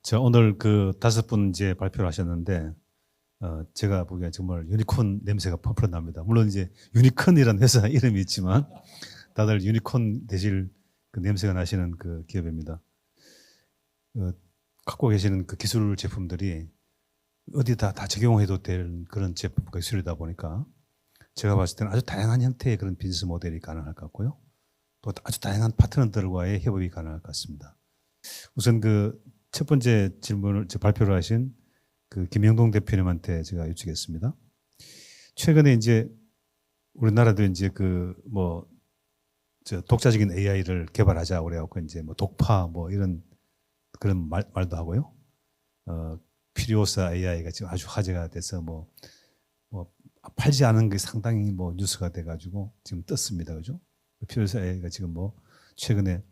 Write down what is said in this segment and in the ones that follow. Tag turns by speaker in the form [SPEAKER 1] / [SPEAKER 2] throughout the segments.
[SPEAKER 1] 자, 오늘 그 5분 이제 발표를 하셨는데, 제가 보기엔 정말 유니콘 냄새가 펄펄 납니다. 물론 이제 유니콘이라는 회사 이름이 있지만, 다들 유니콘 되실 그 냄새가 나시는 그 기업입니다. 갖고 계시는 그 기술 제품들이 어디다 다 적용해도 될 그런 제품, 기술이다 보니까, 제가 봤을 때는 아주 다양한 형태의 그런 비즈니스 모델이 가능할 것 같고요. 또 아주 다양한 파트너들과의 협업이 가능할 것 같습니다. 우선 그 첫 번째 질문을 발표를 하신 그 김영동 대표님한테 제가 여쭙겠습니다. 최근에 이제 우리나라도 이제 그 뭐 저 독자적인 AI를 개발하자 그래갖고 이제 뭐 독파 뭐 이런 그런 말도 하고요. 피리오사 AI가 지금 아주 화제가 돼서 뭐 팔지 않은 게 상당히 뭐 뉴스가 돼가지고 지금 떴습니다, 그죠? 피리오사 AI가 지금 뭐 최근에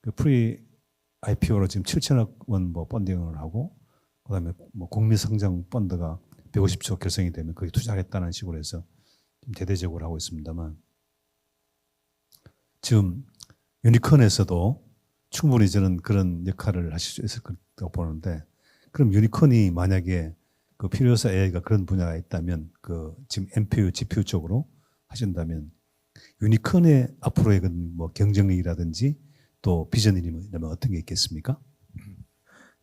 [SPEAKER 1] 그 프리 IPO로 지금 7천억 원 뭐 펀딩을 하고, 그다음에 뭐 국민성장 펀드가 150조 결성이 되면 거기 투자하겠다는 식으로 해서 좀 대대적으로 하고 있습니다만, 지금 유니콘에서도 충분히 저는 그런 역할을 하실 수 있을 거라고 보는데, 그럼 유니콘이 만약에 그 필요사 AI가 그런 분야가 있다면, 그 지금 NPU, GPU 쪽으로 하신다면, 유니콘의 앞으로의 뭐 경쟁력이라든지 또 비전이라면 어떤 게 있겠습니까?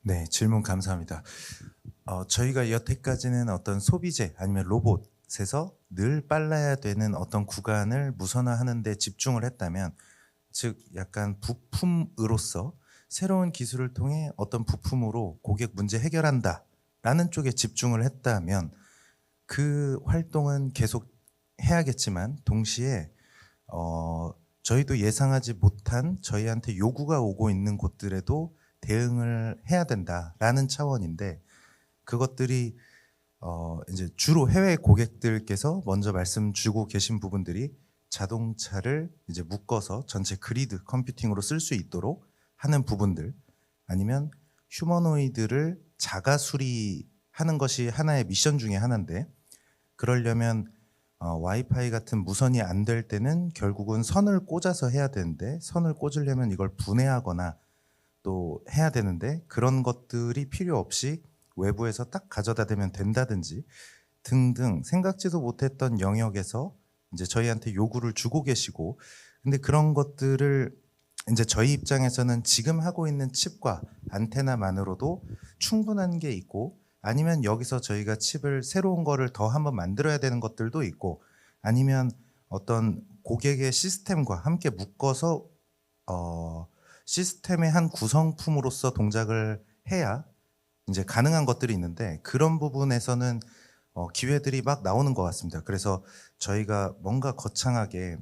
[SPEAKER 2] 네, 질문 감사합니다. 저희가 여태까지는 어떤 소비재 아니면 로봇에서 늘 빨라야 되는 어떤 구간을 무선화하는 데 집중을 했다면, 즉 약간 부품으로서 새로운 기술을 통해 어떤 부품으로 고객 문제 해결한다라는 쪽에 집중을 했다면 그 활동은 계속 해야겠지만, 동시에 저희도 예상하지 못한 저희한테 요구가 오고 있는 곳들에도 대응을 해야 된다라는 차원인데, 그것들이 이제 주로 해외 고객들께서 먼저 말씀 주고 계신 부분들이 자동차를 이제 묶어서 전체 그리드 컴퓨팅으로 쓸 수 있도록 하는 부분들, 아니면 휴머노이드를 자가 수리하는 것이 하나의 미션 중에 하나인데, 그러려면 와이파이 같은 무선이 안 될 때는 결국은 선을 꽂아서 해야 되는데, 선을 꽂으려면 이걸 분해하거나 또 해야 되는데, 그런 것들이 필요 없이 외부에서 딱 가져다 대면 된다든지 등등 생각지도 못했던 영역에서 이제 저희한테 요구를 주고 계시고, 근데 그런 것들을 이제 저희 입장에서는 지금 하고 있는 칩과 안테나만으로도 충분한 게 있고, 아니면 여기서 저희가 칩을 새로운 거를 더 한번 만들어야 되는 것들도 있고, 아니면 어떤 고객의 시스템과 함께 묶어서 시스템의 한 구성품으로서 동작을 해야 이제 가능한 것들이 있는데, 그런 부분에서는 기회들이 막 나오는 것 같습니다. 그래서 저희가 뭔가 거창하게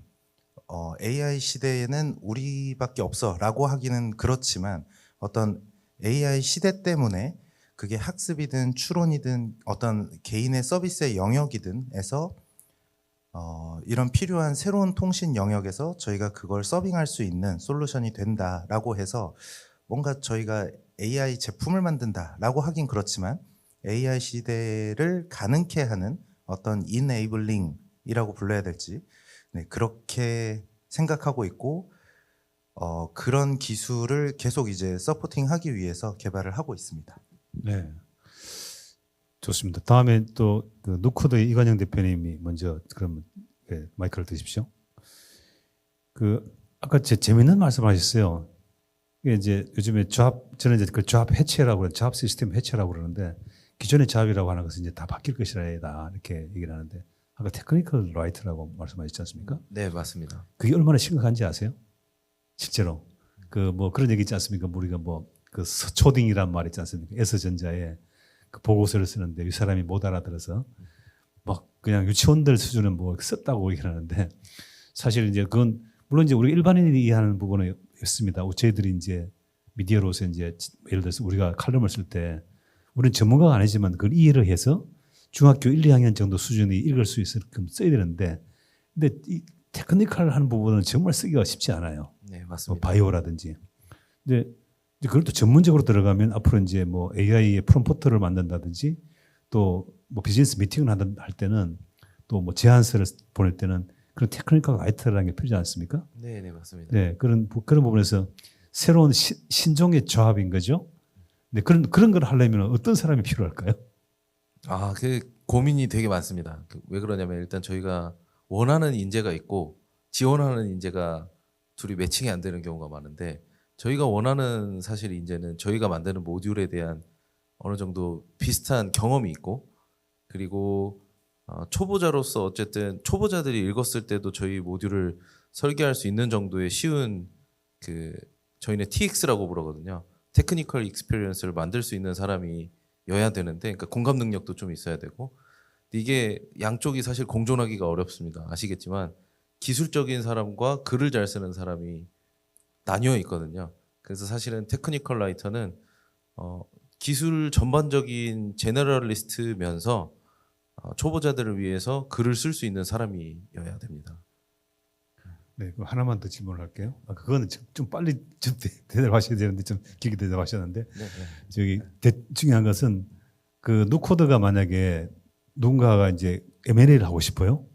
[SPEAKER 2] AI 시대에는 우리밖에 없어라고 하기는 그렇지만, 어떤 AI 시대 때문에 그게 학습이든 추론이든 어떤 개인의 서비스의 영역이든 해서 이런 필요한 새로운 통신 영역에서 저희가 그걸 서빙할 수 있는 솔루션이 된다라고 해서, 뭔가 저희가 AI 제품을 만든다라고 하긴 그렇지만 AI 시대를 가능케 하는 어떤 이네이블링이라고 불러야 될지, 네, 그렇게 생각하고 있고, 그런 기술을 계속 이제 서포팅하기 위해서 개발을 하고 있습니다.
[SPEAKER 1] 네, 좋습니다. 다음에 또 그 누코드 이관영 대표님이 먼저 그럼 마이크를 드십시오. 그 아까 재밌는 말씀하셨어요. 이게 이제 요즘에 저는 이제 그 조합 해체라고 그래, 조합 시스템 해체라고 그러는데, 기존의 조합이라고 하는 것은 이제 다 바뀔 것이다 이렇게 얘기를 하는데, 아까 테크니컬 라이트라고 말씀하셨지 않습니까?
[SPEAKER 3] 네, 맞습니다.
[SPEAKER 1] 그게 얼마나 심각한지 아세요? 실제로 그 뭐 그런 얘기 있지 않습니까? 우리가 뭐 그 서초딩이란 말 있지 않습니까? S전자에 그 보고서를 쓰는데 이 사람이 못 알아들어서 막 그냥 유치원들 수준은 뭐 썼다고 얘기를 하는데, 사실 이제 그건 물론 이제 우리 일반인이 이해하는 부분은 있습니다. 저희들이 이제 미디어로서 이제 예를 들어서 우리가 칼럼을 쓸 때 우리는 전문가가 아니지만 그걸 이해를 해서 중학교 1, 2학년 정도 수준이 읽을 수 있게끔 써야 되는데, 근데 이 테크니컬한 부분은 정말 쓰기가 쉽지 않아요.
[SPEAKER 3] 네,
[SPEAKER 1] 뭐
[SPEAKER 3] 맞습니다.
[SPEAKER 1] 바이오라든지. 근데 이제 그걸 또 전문적으로 들어가면 앞으로 이제 뭐 AI의 프롬프트를 만든다든지, 또 뭐 비즈니스 미팅을 할 때는 또 뭐 제안서를 보낼 때는 그런 테크니컬 라이터라는 게 필요하지 않습니까?
[SPEAKER 3] 네, 네, 맞습니다.
[SPEAKER 1] 네, 그런 부분에서 새로운 신종의 조합인 거죠. 근데 그런 걸 하려면 어떤 사람이 필요할까요?
[SPEAKER 3] 아, 그 고민이 되게 많습니다. 왜 그러냐면 일단 저희가 원하는 인재가 있고 지원하는 인재가 둘이 매칭이 안 되는 경우가 많은데 저희가 원하는 사실 인재는 저희가 만드는 모듈에 대한 어느 정도 비슷한 경험이 있고 그리고 초보자로서 어쨌든 초보자들이 읽었을 때도 저희 모듈을 설계할 수 있는 정도의 쉬운 그 저희는 TX라고 부르거든요. 테크니컬 익스피리언스를 만들 수 있는 사람이 여야 되는데 그러니까 공감 능력도 좀 있어야 되고 이게 양쪽이 사실 공존하기가 어렵습니다. 아시겠지만 기술적인 사람과 글을 잘 쓰는 사람이 나뉘어 있거든요. 그래서 사실은 테크니컬 라이터는 기술 전반적인 제너럴리스트면서 초보자들을 위해서 글을 쓸 수 있는 사람이어야 됩니다.
[SPEAKER 1] 네, 그럼 하나만 더 질문을 할게요. 그거는 좀 빨리 좀 대답하셔야 되는데 좀 길게 대답하셨는데
[SPEAKER 3] 네, 네.
[SPEAKER 1] 저기 중요한 것은 그 누코드가 만약에 누군가가 이제 M&A를 하고 싶어요.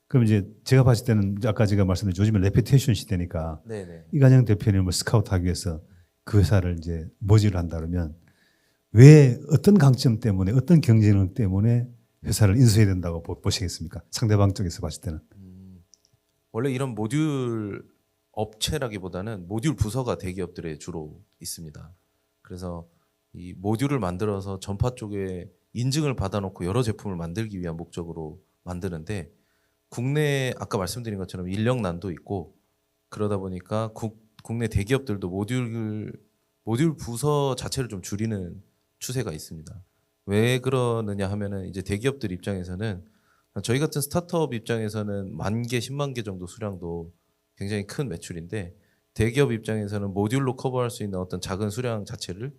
[SPEAKER 1] 그럼 이제 제가 봤을 때는 이제 아까 제가 말씀드린 요즘에 레피테이션 시대니까
[SPEAKER 3] 네, 네.
[SPEAKER 1] 이관영 대표님을 스카우트하기 위해서 그 회사를 이제 모집을 한다 그러면 왜 어떤 강점 때문에 어떤 경쟁력 때문에 회사를 인수해야 된다고 보시겠습니까? 상대방 쪽에서 봤을 때는.
[SPEAKER 3] 원래 이런 모듈 업체라기보다는 모듈 부서가 대기업들에 주로 있습니다. 그래서 이 모듈을 만들어서 전파 쪽에 인증을 받아놓고 여러 제품을 만들기 위한 목적으로 만드는데 국내 아까 말씀드린 것처럼 인력난도 있고 그러다 보니까 국내 대기업들도 모듈 부서 자체를 좀 줄이는 추세가 있습니다. 왜 그러느냐 하면은 이제 대기업들 입장에서는 저희 같은 스타트업 입장에서는 10,000개, 10만 개 정도 수량도 굉장히 큰 매출인데 대기업 입장에서는 모듈로 커버할 수 있는 어떤 작은 수량 자체를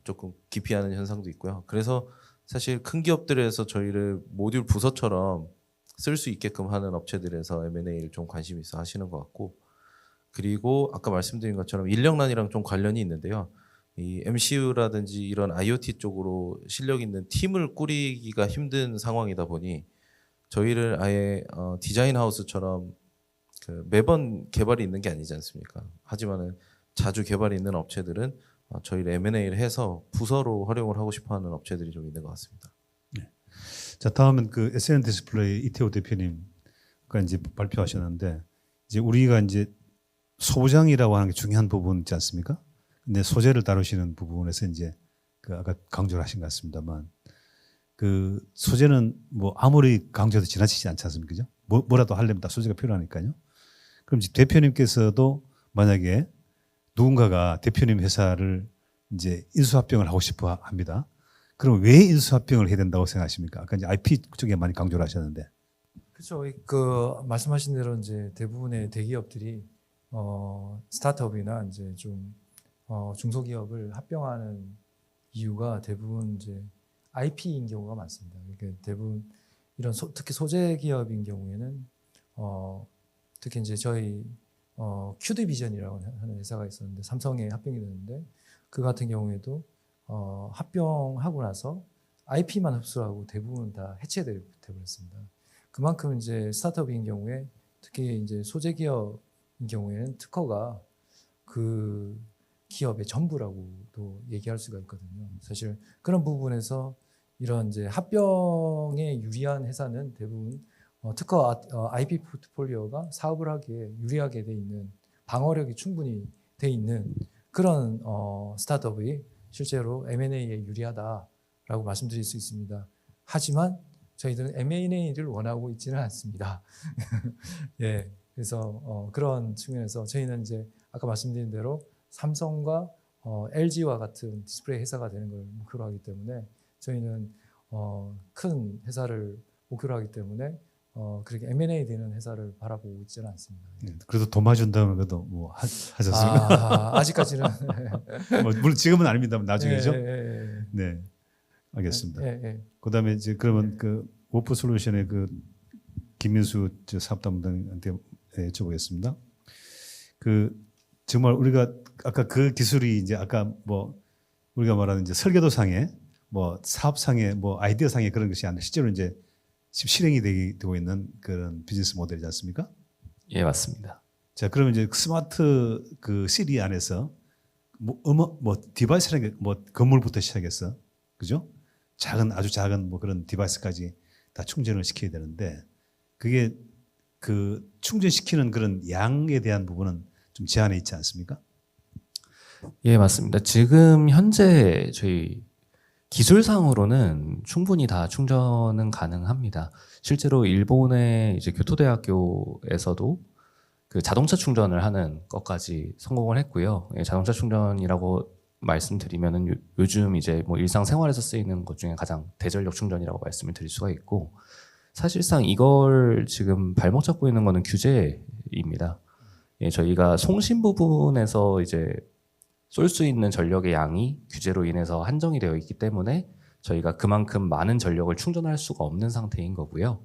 [SPEAKER 3] 조금 기피하는 현상도 있고요. 그래서 사실 큰 기업들에서 저희를 모듈 부서처럼 쓸 수 있게끔 하는 업체들에서 M&A를 좀 관심 있어 하시는 것 같고 그리고 아까 말씀드린 것처럼 인력난이랑 좀 관련이 있는데요. 이 MCU라든지 이런 IoT 쪽으로 실력 있는 팀을 꾸리기가 힘든 상황이다 보니 저희를 아예 디자인 하우스처럼 그 매번 개발이 있는 게 아니지 않습니까? 하지만은 자주 개발이 있는 업체들은 저희를 M&A를 해서 부서로 활용을 하고 싶어하는 업체들이 좀 있는 것 같습니다.
[SPEAKER 1] 자, 다음은 그 SN 디스플레이 이태호 대표님가 이제 발표하셨는데 이제 우리가 이제 소장이라고 하는 게 중요한 부분 있지 않습니까? 근데 소재를 다루시는 부분에서 이제 그 아까 강조를 하신 것 같습니다만 그 소재는 뭐 아무리 강조해도 지나치지 않지 않습니까? 그죠? 뭐라도 하려면 다 소재가 필요하니까요. 그럼 이제 대표님께서도 만약에 누군가가 대표님 회사를 이제 인수합병을 하고 싶어 합니다. 그럼 왜 인수합병을 해야 된다고 생각하십니까? 아까 이제 IP 쪽에 많이 강조를 하셨는데.
[SPEAKER 4] 그렇죠. 그 말씀하신 대로 이제 대부분의 대기업들이 스타트업이나 이제 좀 중소기업을 합병하는 이유가 대부분 이제 IP인 경우가 많습니다. 그러니까 대부분 이런 특히 소재 기업인 경우에는 특히 이제 저희 큐드비전이라고 하는 회사가 있었는데 삼성에 합병이 됐는데 그 같은 경우에도 합병하고 나서 IP만 흡수하고 대부분 다 해체돼 버렸습니다. 그만큼 이제 스타트업인 경우에 특히 이제 소재 기업인 경우에는 특허가 그 기업의 전부라고도 얘기할 수가 있거든요. 사실 그런 부분에서 이런 이제 합병에 유리한 회사는 대부분 특허 IP 포트폴리오가 사업을 하기에 유리하게 돼 있는 방어력이 충분히 돼 있는 그런 스타트업이 실제로 M&A에 유리하다라고 말씀드릴 수 있습니다. 하지만 저희들은 M&A를 원하고 있지는 않습니다. 예, 그래서 그런 측면에서 저희는 이제 아까 말씀드린 대로 삼성과 LG와 같은 디스플레이 회사가 되는 걸 목표로 하기 때문에 저희는 큰 회사를 목표로 하기 때문에 그렇게 M&A 되는 회사를 바라보고 있지는 않습니다.
[SPEAKER 1] 그래도 도와준다면 그래도 뭐 하셨습니까?
[SPEAKER 4] 아직까지는
[SPEAKER 1] 뭐 물론 지금은 아닙니다만 나중에죠. 네, 알겠습니다. 그다음에 이제 그러면 그 워프 솔루션의 그 김민수 사업담당한테 여쭤보겠습니다. 그 정말 우리가 아까 그 기술이 이제 아까 뭐 우리가 말하는 이제 설계도상에 뭐 사업상에 뭐 아이디어상에 그런 것이 아니라 실제로 이제 실행이 되고 있는 그런 비즈니스 모델이지 않습니까?
[SPEAKER 5] 예, 맞습니다.
[SPEAKER 1] 자, 그러면 이제 스마트 그 시리 안에서 뭐 디바이스라는 게뭐 건물부터 시작해서 그죠? 아주 작은 뭐 그런 디바이스까지 다 충전을 시켜야 되는데 그게 그 충전시키는 그런 양에 대한 부분은 좀 제한이 있지 않습니까?
[SPEAKER 5] 예, 맞습니다. 지금 현재 저희 기술상으로는 충분히 다 충전은 가능합니다. 실제로 일본의 이제 교토대학교에서도 그 자동차 충전을 하는 것까지 성공을 했고요. 예, 자동차 충전이라고 말씀드리면은 요즘 이제 뭐 일상생활에서 쓰이는 것 중에 가장 대전력 충전이라고 말씀을 드릴 수가 있고 사실상 이걸 지금 발목 잡고 있는 거는 규제입니다. 예, 저희가 송신 부분에서 이제 쏠 수 있는 전력의 양이 규제로 인해서 한정이 되어 있기 때문에 저희가 그만큼 많은 전력을 충전할 수가 없는 상태인 거고요.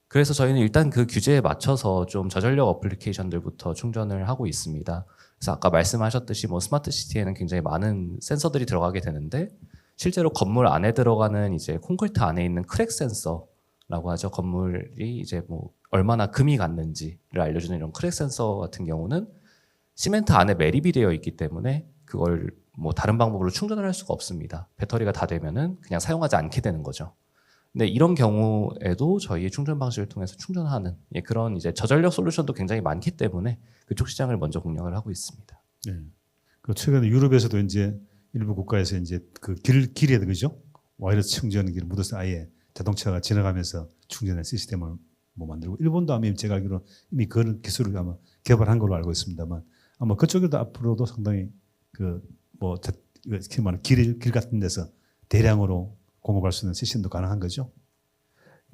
[SPEAKER 5] 그래서 저희는 일단 그 규제에 맞춰서 좀 저전력 어플리케이션들부터 충전을 하고 있습니다. 그래서 아까 말씀하셨듯이 뭐 스마트 시티에는 굉장히 많은 센서들이 들어가게 되는데 실제로 건물 안에 들어가는 이제 콘크리트 안에 있는 크랙 센서라고 하죠. 건물이 이제 뭐 얼마나 금이 갔는지를 알려주는 이런 크랙 센서 같은 경우는 시멘트 안에 매립이 되어 있기 때문에 그걸 뭐 다른 방법으로 충전을 할 수가 없습니다. 배터리가 다 되면은 그냥 사용하지 않게 되는 거죠. 근데 이런 경우에도 저희의 충전 방식을 통해서 충전하는 그런 이제 저전력 솔루션도 굉장히 많기 때문에 그쪽 시장을 먼저 공략을 하고 있습니다.
[SPEAKER 1] 네. 그 최근에 유럽에서도 이제 일부 국가에서 이제 그 길에 그죠? 와이어리스 충전기를 묻어서 아예 자동차가 지나가면서 충전할 시스템을 뭐 만들고 일본도 아마 제가 알기로 이미 그런 기술을 아마 개발한 걸로 알고 있습니다만 아마 그쪽에도 앞으로도 상당히 그뭐 특히 말하는 길 같은 데서 대량으로 공급할 수 있는 시스템도 가능한 거죠.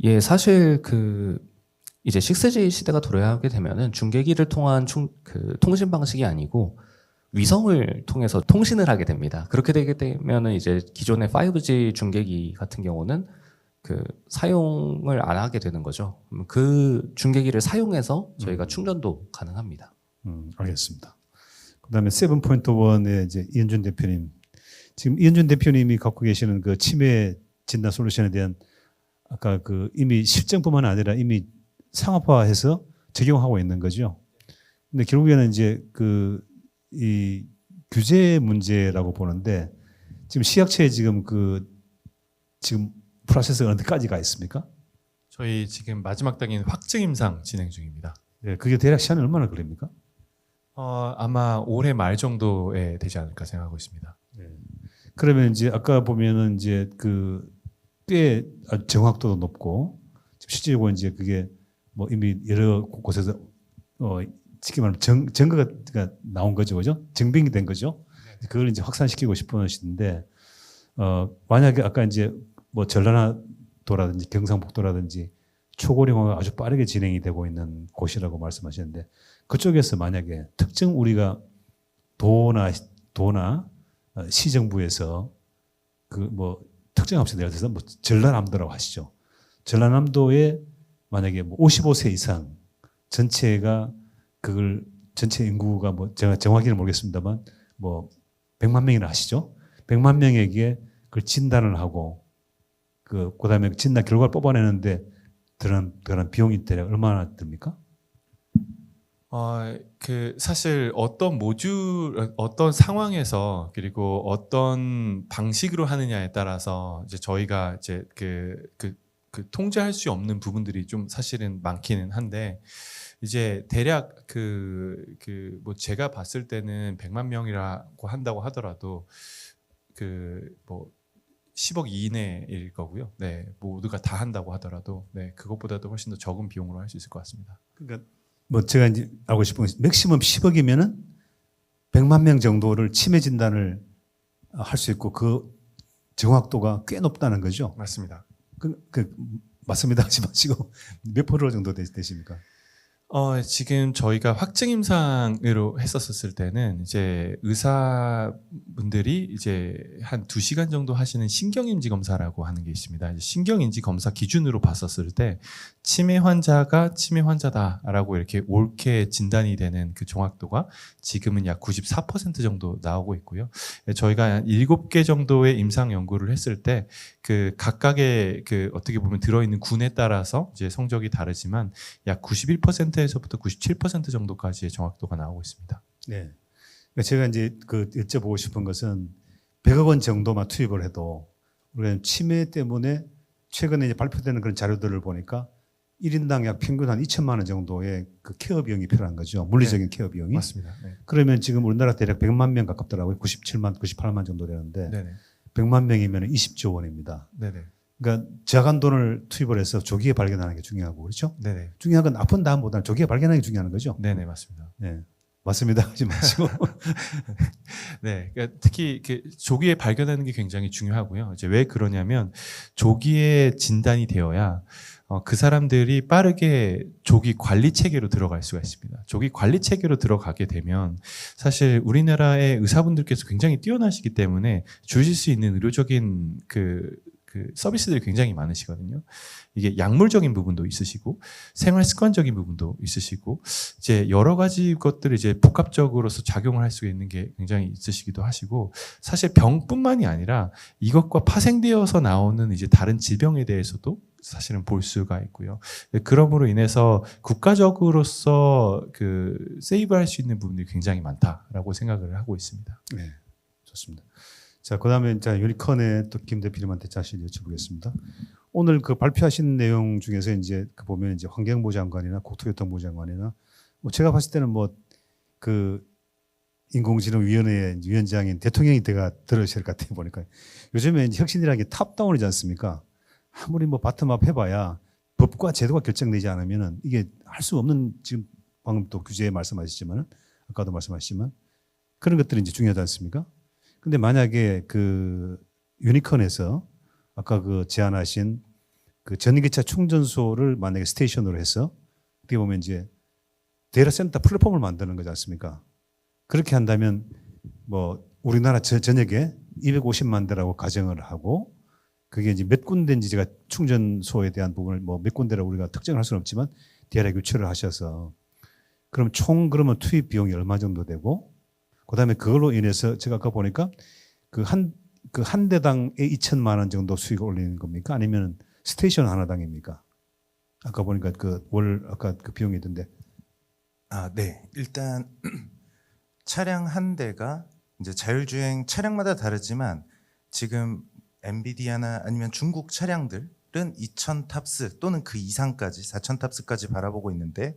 [SPEAKER 5] 예, 사실 그 이제 6G 시대가 도래하게 되면은 중계기를 통한 통신 방식이 아니고 위성을 통해서 통신을 하게 됩니다. 그렇게 되게 되면은 이제 기존의 5G 중계기 같은 경우는 그 사용을 안 하게 되는 거죠. 그 중계기를 사용해서 저희가 충전도 가능합니다.
[SPEAKER 1] 알겠습니다. 그다음에 7.1의 이제 이현준 대표님, 지금 이현준 대표님이 갖고 계시는 그 치매 진단 솔루션에 대한 아까 그 이미 실증뿐만 아니라 이미 상업화해서 적용하고 있는 거죠. 근데 결국에는 이제 이 규제 문제라고 보는데 지금 시약처에 지금 지금 프로세스가 어디까지 가 있습니까?
[SPEAKER 6] 저희 지금 마지막 단계인 확증 임상 진행 중입니다.
[SPEAKER 1] 네, 그게 대략 시간이 얼마나 걸립니까?
[SPEAKER 6] 아마 올해 말 정도에 되지 않을까 생각하고 있습니다.
[SPEAKER 1] 그러면 이제 아까 보면은 이제 꽤 정확도도 높고 지금 실제로 이제 그게 뭐 이미 여러 곳에서 쉽게 말하면 증거가 나온 거죠, 그죠? 증빙이 된 거죠. 그걸 이제 확산시키고 싶으신데 만약에 아까 이제 뭐 전라도라든지 경상북도라든지 초고령화가 아주 빠르게 진행이 되고 있는 곳이라고 말씀하셨는데 그쪽에서 만약에 특정 우리가 도나 시정부에서 뭐 특정 업체 예를 들어서 뭐 전라남도라고 하시죠. 전라남도에 만약에 뭐 55세 이상 전체가 그걸 전체 인구가 뭐 제가 정확히는 모르겠습니다만 뭐 100만 명이나 하시죠. 100만 명에게 그걸 진단을 하고 그다음에 진단 결과를 뽑아내는데 들어간 비용이 대략 얼마나 듭니까?
[SPEAKER 6] 사실 어떤 모듈, 어떤 상황에서 그리고 어떤 방식으로 하느냐에 따라서 이제 저희가 이제 그 통제할 수 없는 부분들이 좀 사실은 많기는 한데 이제 대략 뭐 제가 봤을 때는 100만 명이라고 한다고 하더라도 뭐 10억 이내일 거고요. 네, 모두가 다 한다고 하더라도 네, 그것보다도 훨씬 더 적은 비용으로 할 수 있을 것 같습니다.
[SPEAKER 1] 그러니까 뭐 제가 이제 알고 싶은 것이 맥시멈 10억이면은 100만 명 정도를 치매 진단을 할 수 있고 그 정확도가 꽤 높다는 거죠.
[SPEAKER 6] 맞습니다.
[SPEAKER 1] 맞습니다 하지 마시고 몇 프로 정도 되십니까?
[SPEAKER 6] 지금 저희가 확증 임상으로 했었을 때는 이제 의사분들이 이제 한 2시간 정도 하시는 신경인지 검사라고 하는 게 있습니다. 이제 신경인지 검사 기준으로 봤었을 때 치매 환자가 치매 환자다라고 이렇게 옳게 진단이 되는 그 정확도가 지금은 약 94% 정도 나오고 있고요. 저희가 한 7개 정도의 임상 연구를 했을 때 그 각각의 어떻게 보면 들어있는 군에 따라서 이제 성적이 다르지만 약 91%에서부터 97% 정도까지의 정확도가 나오고 있습니다.
[SPEAKER 1] 네. 제가 이제 그 여쭤보고 싶은 것은 100억 원 정도만 투입을 해도 우리가 치매 때문에 최근에 이제 발표되는 그런 자료들을 보니까 1인당 약 평균 한 2천만 원 정도의 그 케어 비용이 필요한 거죠. 물리적인 케어 비용이.
[SPEAKER 6] 맞습니다. 네.
[SPEAKER 1] 그러면 지금 우리나라 대략 100만 명 가깝더라고요. 97만, 98만 정도 되는데
[SPEAKER 6] 네네.
[SPEAKER 1] 100만 명이면 20조 원입니다.
[SPEAKER 6] 네네.
[SPEAKER 1] 그러니까 작은 돈을 투입을 해서 조기에 발견하는 게 중요하고 그렇죠?
[SPEAKER 6] 네네.
[SPEAKER 1] 중요한 건 아픈 다음보다는 조기에 발견하는 게 중요한 거죠.
[SPEAKER 6] 네네 맞습니다.
[SPEAKER 1] 네. 맞습니다. 하지 마시고.
[SPEAKER 6] 네, 그러니까 특히 조기에 발견하는 게 굉장히 중요하고요. 이제 왜 그러냐면 조기에 진단이 되어야 그 사람들이 빠르게 조기 관리 체계로 들어갈 수가 있습니다. 조기 관리 체계로 들어가게 되면 사실 우리나라의 의사분들께서 굉장히 뛰어나시기 때문에 주실 수 있는 의료적인 그 서비스들이 굉장히 많으시거든요. 이게 약물적인 부분도 있으시고 생활 습관적인 부분도 있으시고 이제 여러 가지 것들을 이제 복합적으로서 작용을 할 수 있는 게 굉장히 있으시기도 하시고 사실 병뿐만이 아니라 이것과 파생되어서 나오는 이제 다른 질병에 대해서도 사실은 볼 수가 있고요. 그러므로 인해서 국가적으로서 그 세이브할 수 있는 부분들이 굉장히 많다라고 생각을 하고 있습니다.
[SPEAKER 1] 네, 좋습니다. 자, 그다음에 자 유니컨의 또 김 대표님한테 다시 여쭤보겠습니다. 오늘 그 발표하신 내용 중에서 이제 그 보면 이제 환경부 장관이나 국토교통부 장관이나 뭐 제가 봤을 때는 뭐 그 인공지능위원회 위원장인 대통령이 들으실 것 같아요 보니까 요즘에 이제 혁신이라는 게 탑다운이지 않습니까? 아무리 뭐 바텀업 해봐야 법과 제도가 결정되지 않으면은 이게 할 수 없는 지금 방금 또 규제에 말씀하셨지만은 아까도 말씀하셨지만 그런 것들이 이제 중요하지 않습니까? 근데 만약에 그 유니컨에서 아까 그 제안하신 그 전기차 충전소를 만약에 스테이션으로 해서 어떻게 보면 이제 데이터 센터 플랫폼을 만드는 거지 않습니까? 그렇게 한다면 뭐 우리나라 전역에 250만 대라고 가정을 하고 그게 이제 몇 군데인지 제가 충전소에 대한 부분을 뭐 몇 군데라고 우리가 특정할 수는 없지만 대략 유추를 하셔서 그럼 총 그러면 투입 비용이 얼마 정도 되고 그다음에 그걸로 인해서 제가 아까 보니까 그 한 대당에 2천만 원 정도 수익을 올리는 겁니까? 아니면 스테이션 하나당입니까? 아까 보니까 그 월 아까 그 비용이 있던데.
[SPEAKER 2] 아, 네. 일단 차량 한 대가 이제 자율주행 차량마다 다르지만 지금 엔비디아나 아니면 중국 차량들은 2,000 탑스 또는 그 이상까지 4,000 탑스까지 바라보고 있는데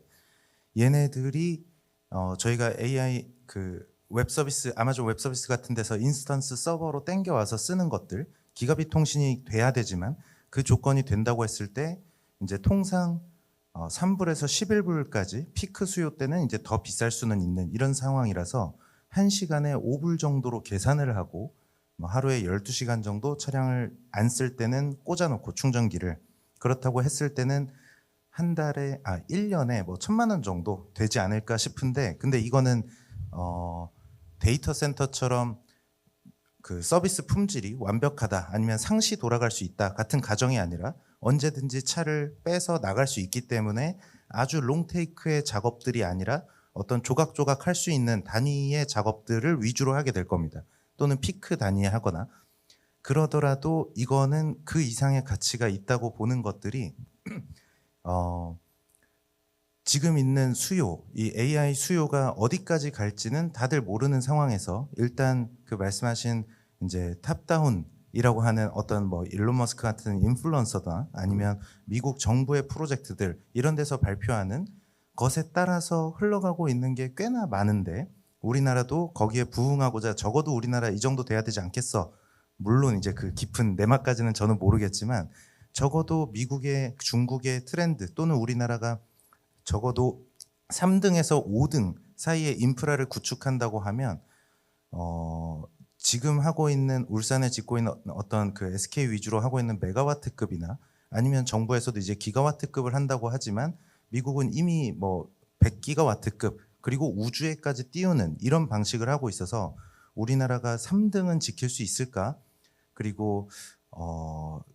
[SPEAKER 2] 얘네들이 저희가 AI 그 웹 서비스 아마존 웹 서비스 같은 데서 인스턴스 서버로 땡겨와서 쓰는 것들 기가빗 통신이 돼야 되지만 그 조건이 된다고 했을 때 이제 통상 3불에서 11불까지 피크 수요 때는 이제 더 비쌀 수는 있는 이런 상황이라서 1시간에 5불 정도로 계산을 하고 하루에 12시간 정도 차량을 안 쓸 때는 꽂아놓고 충전기를 그렇다고 했을 때는 한 달에 1년에 뭐 1,000만 원 정도 되지 않을까 싶은데 근데 이거는 데이터 센터처럼 그 서비스 품질이 완벽하다 아니면 상시 돌아갈 수 있다 같은 가정이 아니라 언제든지 차를 빼서 나갈 수 있기 때문에 아주 롱테이크의 작업들이 아니라 어떤 조각조각 할 수 있는 단위의 작업들을 위주로 하게 될 겁니다. 또는 피크 단위에 하거나 그러더라도 이거는 그 이상의 가치가 있다고 보는 것들이 지금 있는 수요, 이 AI 수요가 어디까지 갈지는 다들 모르는 상황에서 일단 그 말씀하신 이제 탑다운이라고 하는 어떤 뭐 일론 머스크 같은 인플루언서나 아니면 미국 정부의 프로젝트들 이런 데서 발표하는 것에 따라서 흘러가고 있는 게 꽤나 많은데 우리나라도 거기에 부응하고자 적어도 우리나라 이 정도 돼야 되지 않겠어. 물론 이제 그 깊은 내막까지는 저는 모르겠지만 적어도 미국의 중국의 트렌드 또는 우리나라가 적어도 3등에서 5등 사이의 인프라를 구축한다고 하면 지금 하고 있는 울산에 짓고 있는 어떤 그 SK 위주로 하고 있는 메가와트급이나 아니면 정부에서도 이제 기가와트급을 한다고 하지만 미국은 이미 뭐 100기가와트급 그리고 우주에까지 띄우는 이런 방식을 하고 있어서 우리나라가 3등은 지킬 수 있을까? 그리고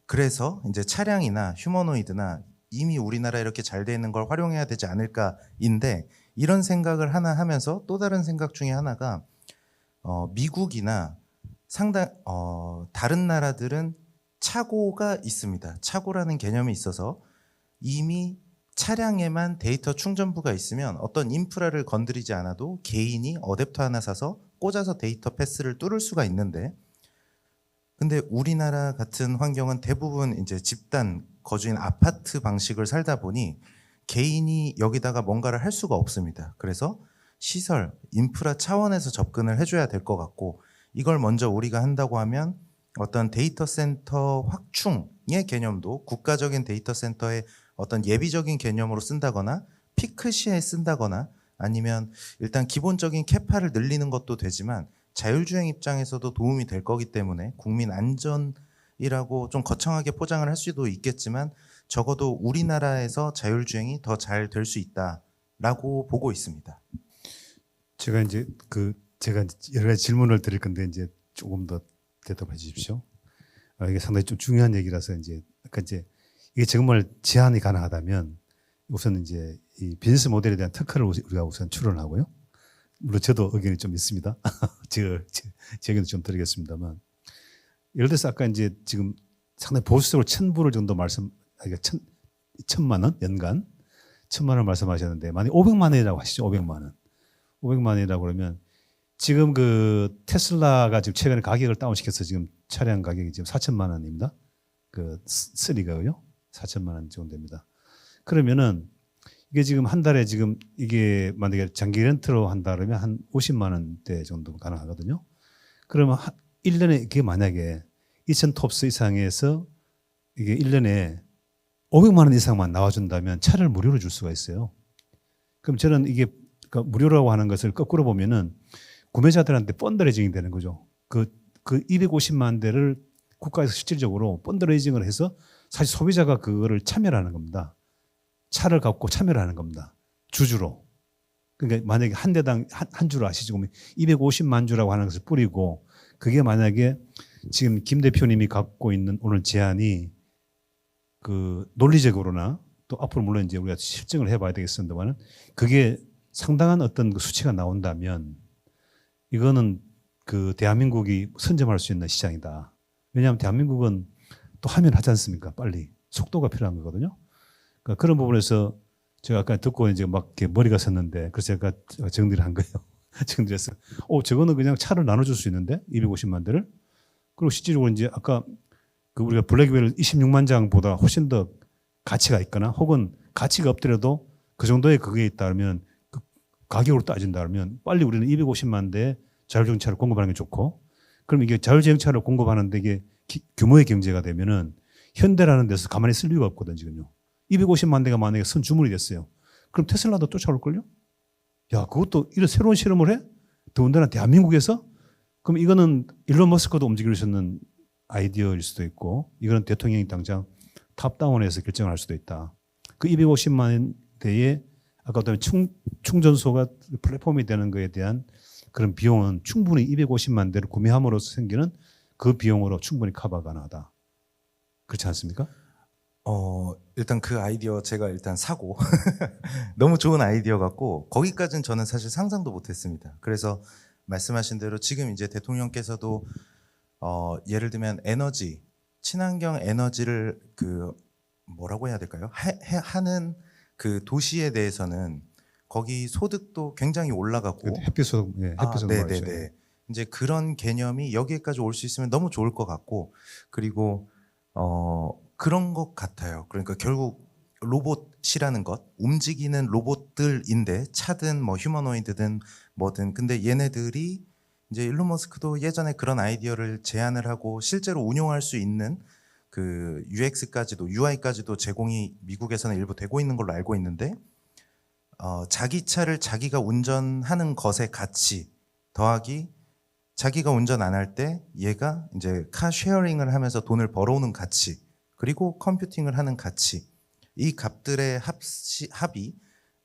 [SPEAKER 2] 그래서 이제 차량이나 휴머노이드나 이미 우리나라 이렇게 잘 돼 있는 걸 활용해야 되지 않을까인데 이런 생각을 하나 하면서 또 다른 생각 중에 하나가 미국이나 다른 나라들은 차고가 있습니다. 차고라는 개념이 있어서 이미 차량에만 데이터 충전부가 있으면 어떤 인프라를 건드리지 않아도 개인이 어댑터 하나 사서 꽂아서 데이터 패스를 뚫을 수가 있는데, 근데 우리나라 같은 환경은 대부분 이제 집단 거주인 아파트 방식을 살다 보니 개인이 여기다가 뭔가를 할 수가 없습니다. 그래서 시설, 인프라 차원에서 접근을 해줘야 될 것 같고, 이걸 먼저 우리가 한다고 하면 어떤 데이터 센터 확충의 개념도 국가적인 데이터 센터의 어떤 예비적인 개념으로 쓴다거나 피크 시에 쓴다거나 아니면 일단 기본적인 캐파를 늘리는 것도 되지만 자율주행 입장에서도 도움이 될 거기 때문에 국민 안전이라고 좀 거창하게 포장을 할 수도 있겠지만 적어도 우리나라에서 자율주행이 더 잘 될 수 있다라고 보고 있습니다.
[SPEAKER 1] 제가 이제 제가 여러 가지 질문을 드릴 건데 이제 조금 더 대답해 주십시오. 이게 상당히 좀 중요한 얘기라서 이제 아까 이제 이게 정말 제한이 가능하다면 우선 이제 이 비즈니스 모델에 대한 특허를 우리가 우선 출원하고요. 물론 저도 의견이 좀 있습니다. 제 의견도 좀 드리겠습니다만, 예를 들어서 아까 이제 지금 상당히 보수적으로 1,000불 정도 그러니까 1,000만 원 연간 1,000만 원 말씀하셨는데 만약 500만 원이라고 하시죠. 500만 원이라고 그러면 지금 그 테슬라가 지금 최근에 가격을 다운시켜서 지금 차량 가격이 지금 4천만 원입니다. 그 3가요. 4천만 원 정도 됩니다. 그러면은 이게 지금 한 달에 지금 이게 만약에 장기 렌트로 한다 그러면 한 50만 원대 정도 가능하거든요. 그러면 1년에 그게 만약에 2,000톱스 이상에서 이게 1년에 500만 원 이상만 나와준다면 차를 무료로 줄 수가 있어요. 그럼 저는 이게 그러니까 무료라고 하는 것을 거꾸로 보면은 구매자들한테 펀드레이징이 되는 거죠. 그 250만 대를 국가에서 실질적으로 펀드레이징을 해서 사실 소비자가 그거를 참여를 하는 겁니다. 차를 갖고 참여를 하는 겁니다. 주주로. 그러니까 만약에 한 대당 한 주로 아시죠? 250만 주라고 하는 것을 뿌리고 그게 만약에 지금 김 대표님이 갖고 있는 오늘 제안이 그 논리적으로나 또 앞으로 물론 이제 우리가 실증을 해봐야 되겠습니다만은 그게 상당한 어떤 그 수치가 나온다면 이거는 그 대한민국이 선점할 수 있는 시장이다. 왜냐하면 대한민국은 또 하면 하지 않습니까? 빨리 속도가 필요한 거거든요. 그러니까 그런 부분에서 제가 아까 듣고 이제 막 이렇게 머리가 섰는데 그래서 제가 정리를 한 거예요. 정리해서 저거는 그냥 차를 나눠줄 수 있는데 250만 대를 그리고 실질적으로 이제 아까 그 우리가 블랙웰 26만 장보다 훨씬 더 가치가 있거나 혹은 가치가 없더라도 그 정도의 그게 있다면 그 가격으로 따진다면 빨리 우리는 250만 대 자율주행차를 공급하는 게 좋고 그럼 이게 자율주행차를 공급하는데 이게 규모의 경제가 되면은 현대라는 데서 가만히 있을 이유가 없거든 지금요. 250만 대가 만약에 선 주문이 됐어요. 그럼 테슬라도 쫓아올걸요? 야, 그것도 이런 새로운 실험을 해? 더군다나 대한민국에서? 그럼 이거는 일론 머스크도 움직일 수 있는 아이디어일 수도 있고 이거는 대통령이 당장 탑다운해서 결정할 수도 있다. 그 250만 대의 아까 어떤 충전소가 플랫폼이 되는 거에 대한 그런 비용은 충분히 250만 대를 구매함으로써 생기는 그 비용으로 충분히 커버가 가능하다. 그렇지 않습니까?
[SPEAKER 2] 일단 그 아이디어 제가 일단 사고 너무 좋은 아이디어 같고 거기까지는 저는 사실 상상도 못했습니다. 그래서 말씀하신 대로 지금 이제 대통령께서도 예를 들면 에너지, 친환경 에너지를 그 뭐라고 해야 될까요? 하는 그 도시에 대해서는 거기 소득도 굉장히 올라가고
[SPEAKER 1] 햇빛 소득, 예, 햇빛 소득 말이죠.
[SPEAKER 2] 네네네. 이제 그런 개념이 여기까지 올 수 있으면 너무 좋을 것 같고 그리고 그런 것 같아요. 그러니까 결국 로봇이라는 것, 움직이는 로봇들인데 차든 뭐 휴머노이드든 뭐든 근데 얘네들이 이제 일론 머스크도 예전에 그런 아이디어를 제안을 하고 실제로 운용할 수 있는 그 UX까지도 UI까지도 제공이 미국에서는 일부 되고 있는 걸로 알고 있는데 자기 차를 자기가 운전하는 것의 가치 더하기 자기가 운전 안 할 때 얘가 이제 카 쉐어링을 하면서 돈을 벌어오는 가치 그리고 컴퓨팅을 하는 가치 이 값들의 합이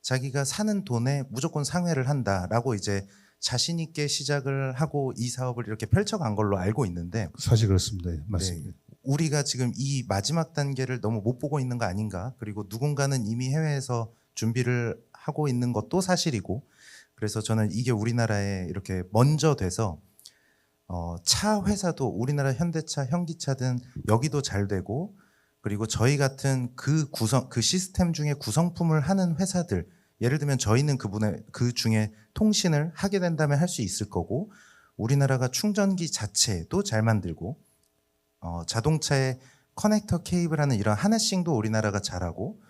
[SPEAKER 2] 자기가 사는 돈에 무조건 상회를 한다라고 이제 자신 있게 시작을 하고 이 사업을 이렇게 펼쳐간 걸로 알고 있는데
[SPEAKER 1] 사실 그렇습니다. 예, 맞습니다.
[SPEAKER 2] 네, 우리가 지금 이 마지막 단계를 너무 못 보고 있는 거 아닌가 그리고 누군가는 이미 해외에서 준비를 하고 있는 것도 사실이고 그래서 저는 이게 우리나라에 이렇게 먼저 돼서 차 회사도 우리나라 현대차, 현기차든 여기도 잘 되고 그리고 저희 같은 그 시스템 중에 구성품을 하는 회사들 예를 들면 저희는 그 중에 통신을 하게 된다면 할 수 있을 거고 우리나라가 충전기 자체도 잘 만들고 자동차의 커넥터 케이블하는 이런 하나싱도 우리나라가 잘하고